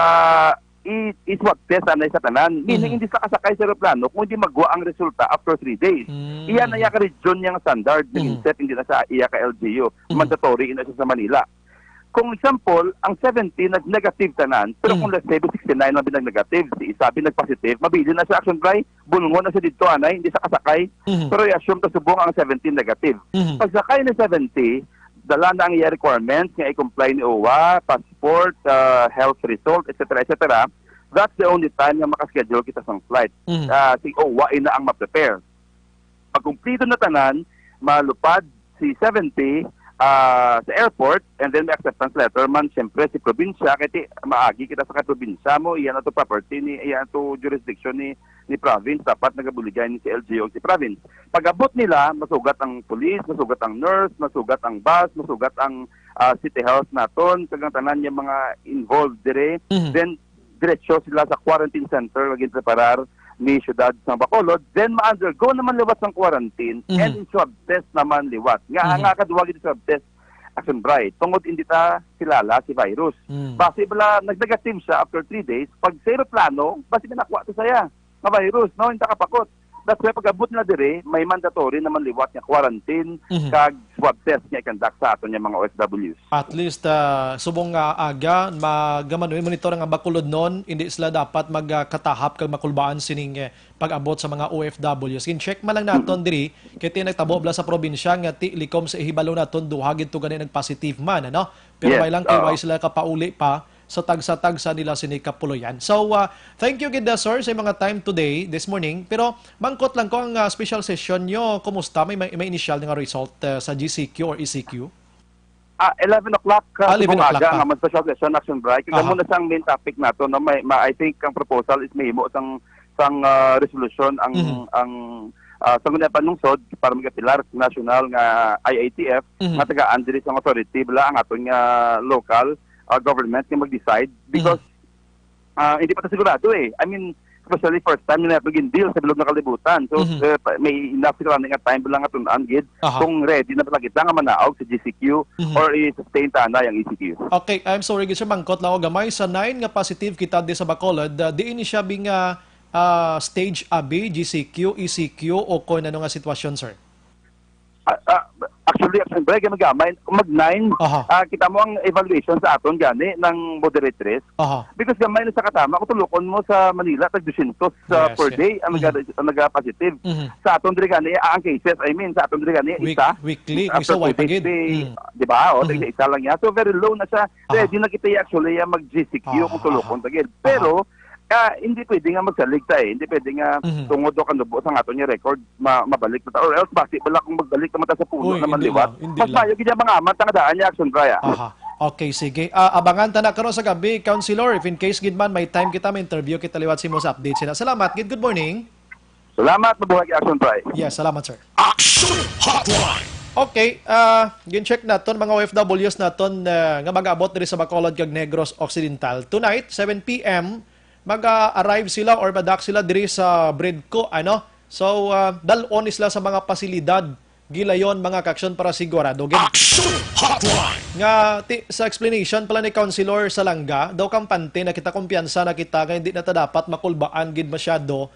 i-swab test anay sa tanan. Meaning hindi sa kasakay sa aeroplano kung hindi magwa ang resulta after 3 days. Iyan na iya ka region niyang standard ng set, hindi na sa iya ka LGU. Mandatory na siya sa Manila. Kung example, ang 70 nag-negative tanan, pero kung let's say 69 na binag-negative, si isa binag-positive, mabili na siya Action Bray, bulungon na siya dito anay, hindi sa kasakay, pero i-assume na subong ang 17 negative. Pag sakay ng 70, dala na ang iya requirements, nga i-comply ni OWA, passport, health result, etc. etc. That's the only time nga makaschedule kita sa flight. Si OWA ina ang ma-prepare. Pag kumplito na tanan, malupad si 70, sa airport, and then may acceptance letter man, siyempre si probinsya, kasi maagi kita sa probinsya mo, iyan na to property, iyan to jurisdiction ni province, dapat nagabuligay ni si LGU si province. Pag-abot nila, masugat ang police, masugat ang nurse, masugat ang bus, masugat ang city health naton, kagantanan yung mga involved dire, then diretsyo sila sa quarantine center, laging preparar ni syudad sa Bacolod, then ma-undergo naman liwat ng quarantine and in swab test naman liwat. Nga kaduwag yung swab test, Action Bray, tungod hindi ta kilala si virus. Base bala, nag-negative siya after 3 days, pag sa aeroplano, base nakuha to saya na virus, no? Hindi kapakot. That's why pag-abot na dire, may mandatory naman liwat niya quarantine kag swab test niya ikandak sa aton niya mga OFWs. At least subong nga aga monitor nga Bacolod non, hindi sila dapat magkatahap kag makulbaan sining pag-abot sa mga OFWs. Kin-check man lang naton diri kay tinagtabo bla sa probinsya nga ti likom sa ihibalo naton duha gid to gani nag-positive man, ano? Pero may lang kay why sila kapauli pa sa tagsa-tagsa nila sini Kapuloyan. So, thank you gid sir sa mga time today, this morning. Pero mangkot lang ko ang special session nyo. Kumusta? May initial nga result sa GCQ or ECQ? 11 o'clock 11 o'clock aga nga special session Action Bray. Kaya muna sang main topic nato no, I think ang proposal is mahimo sang resolution ang sa mga panungsod para magapilar national nga IATF nga tagaan diri sa authority bala ang aton nga local government nga mag-decide because hindi pa ta sigurado I mean, especially first time na naging deal sa bilog na kalibutan. So may enough sila nga time lang atunan gid kung ready na pala kita nga manaog sa GCQ or i-sustain ta na yung ECQ. Okay, I'm sorry gid sir, mangkot lang ako gamay sa 9 nga positive kita di sa Bacolod. Diin ni siya bing stage AB, GCQ, ECQ o kung ano nga sitwasyon sir? Actually, break magamay mag-9 kita mo ang evaluation sa aton gani ng moderate risk. Because gamay na sa katama kung tulukon mo sa Manila tag 200 per day ang naga-positive. Sa aton diri gani ang cases, I mean sa aton diri gani isa weekly isa way pagid. Di ba? O isa lang ya. So very low na siya. Ready na kita actually mag-GCQ kung tulukon tagid. Pero hindi pwede nga magsalig ta hindi pwede nga tungod o kanubo sa aton yung record mabalik na ta or else possible kung magbalik naman ta sa puno naman liwat mas mayo gid mga amat nga daan niya action braya. Okay, sige. Abangan ta na karon sa gabi, Councilor, if in case gid man may time kita may interview kita liwat si mo sa update sila. Salamat gid, good morning. Salamat, mabuhay action braya. Yes, salamat sir. Action Hotline. Okay, gin-check naton mga OFWs naton nga mag-abot diri sa Bacolod kag Negros Occidental. Tonight, 7 p.m. mag-arrive sila or madak sila diri sa Bredco, ano? So, dalon sila sa mga pasilidad gilayon mga kaksyon para sigurado. Action Hotline! Nga, sa explanation pala ni Councilor Salanga, daw kampante na kita kumpiyansa na kita kaya hindi na ta dapat makulbaan gid masyado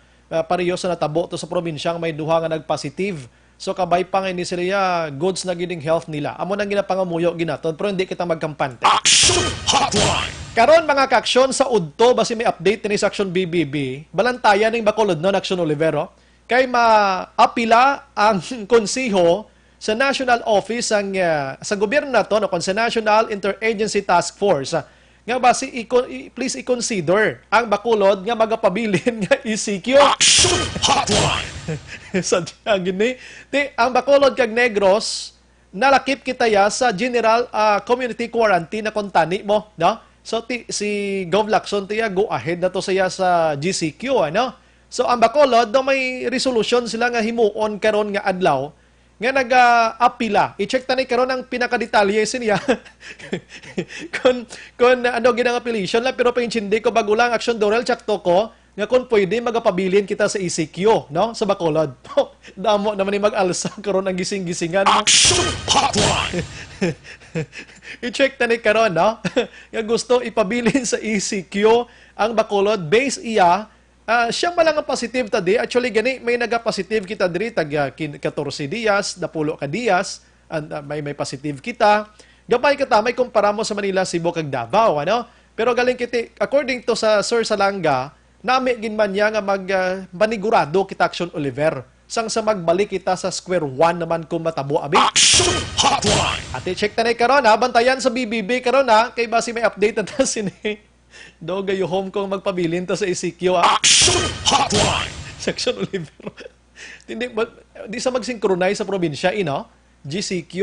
pareho sa natabo to sa probinsyang may duha nga nag-positive. So, kabay pa nga ni sila goods na giding health nila. Amo nang ginapangamuyo ginaton pero hindi kita magkampante. Action Hotline! Karon mga kaksyon sa udto basi may update ni sa Action BBB, balantayan ning Bacolod no Action Olivero kay maapila ang konsiho sa National Office ang sa gobyerno nato no kon sa National Interagency Task Force nga basi please i-consider ang Bacolod nga magapabilin nga ECQ. Action Hotline. Sadya gini ang Bacolod kag Negros nalakip kitaya sa General Community Quarantine na kontani mo no. So, si Gov Lacson tiya, go ahead na to siya sa GCQ, ano? So, ang Bacolod, do may resolution sila nga himuon karon nga adlaw, nga nag-apila. I-check tani karon ang pinakadetalye siya. kung ano ginang appellation lang, pero pangitsindi ko bago lang action Dorel Chakto ko, nga kung pwede magapabilin kita sa ECQ, no? Sa Bacolod. Damo naman ni mag-alsa karon ang gising-gisingan. Action Hotline! I-check tani karon no? Nga gusto ipabilin sa ECQ ang Bacolod base iya siyang malang positive tadi. Actually gani may naga-positive kita diri tag 14 dias, 10 ka dias, may positive kita. Gabay kita may kumpara mo sa Manila, Cebu kag Davao ano? Pero galing kiti according to sa Sir Salanga, nami gin man niya nga manigurado kita Action Oliver. Sang sa magbalik kita sa square one naman kung matabo abi. Action Hotline! At i-check na karon ha, bantayan sa BBB karon ha, kay basi may update na ta sini. Do gayo home kong magpabilin ta sa ECQ ha. Action Hotline! Section Olivero. Di sa mag-synchronize sa probinsya ino. GCQ,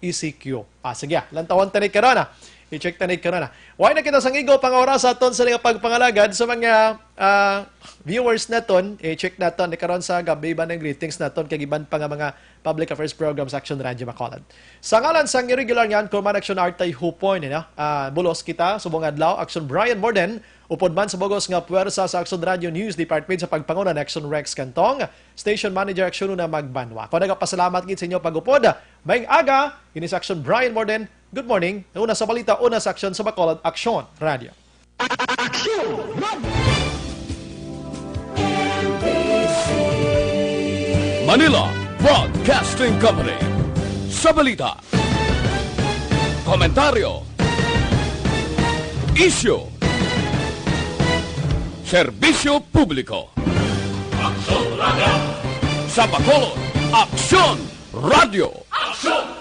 ECQ. Sige lantawan ta karon ha. I-check ta karon ha. Why na kita sangigo pang oras aton sa pagpangalagad sa mga viewers naton, i-check naton karon sa gabi ba ng greetings naton kay iban pa nga mga public affairs programs Action Radio Bacolod. Sa ngalan sang irregular ngan Command Action Artay Hupon bulos kita subong adlaw Action Brian Morden upod man sa bugos nga puwersa sa Action Radio News Department sa pagpanguna ng Action Rex Cantong, Station Manager Action na magbanwa. Kung nagapasalamat gid sa inyo pagupod, maayong aga, ini sa Action Brian Morden. Good morning. Una sa balita, una sa Action sa Bacolod, Action Radio. Action! Manila Broadcasting Company. Sa balita, komentaryo, issue, serbisyo publiko. Action Radio! Sa Bacolod, Action Radio! Action!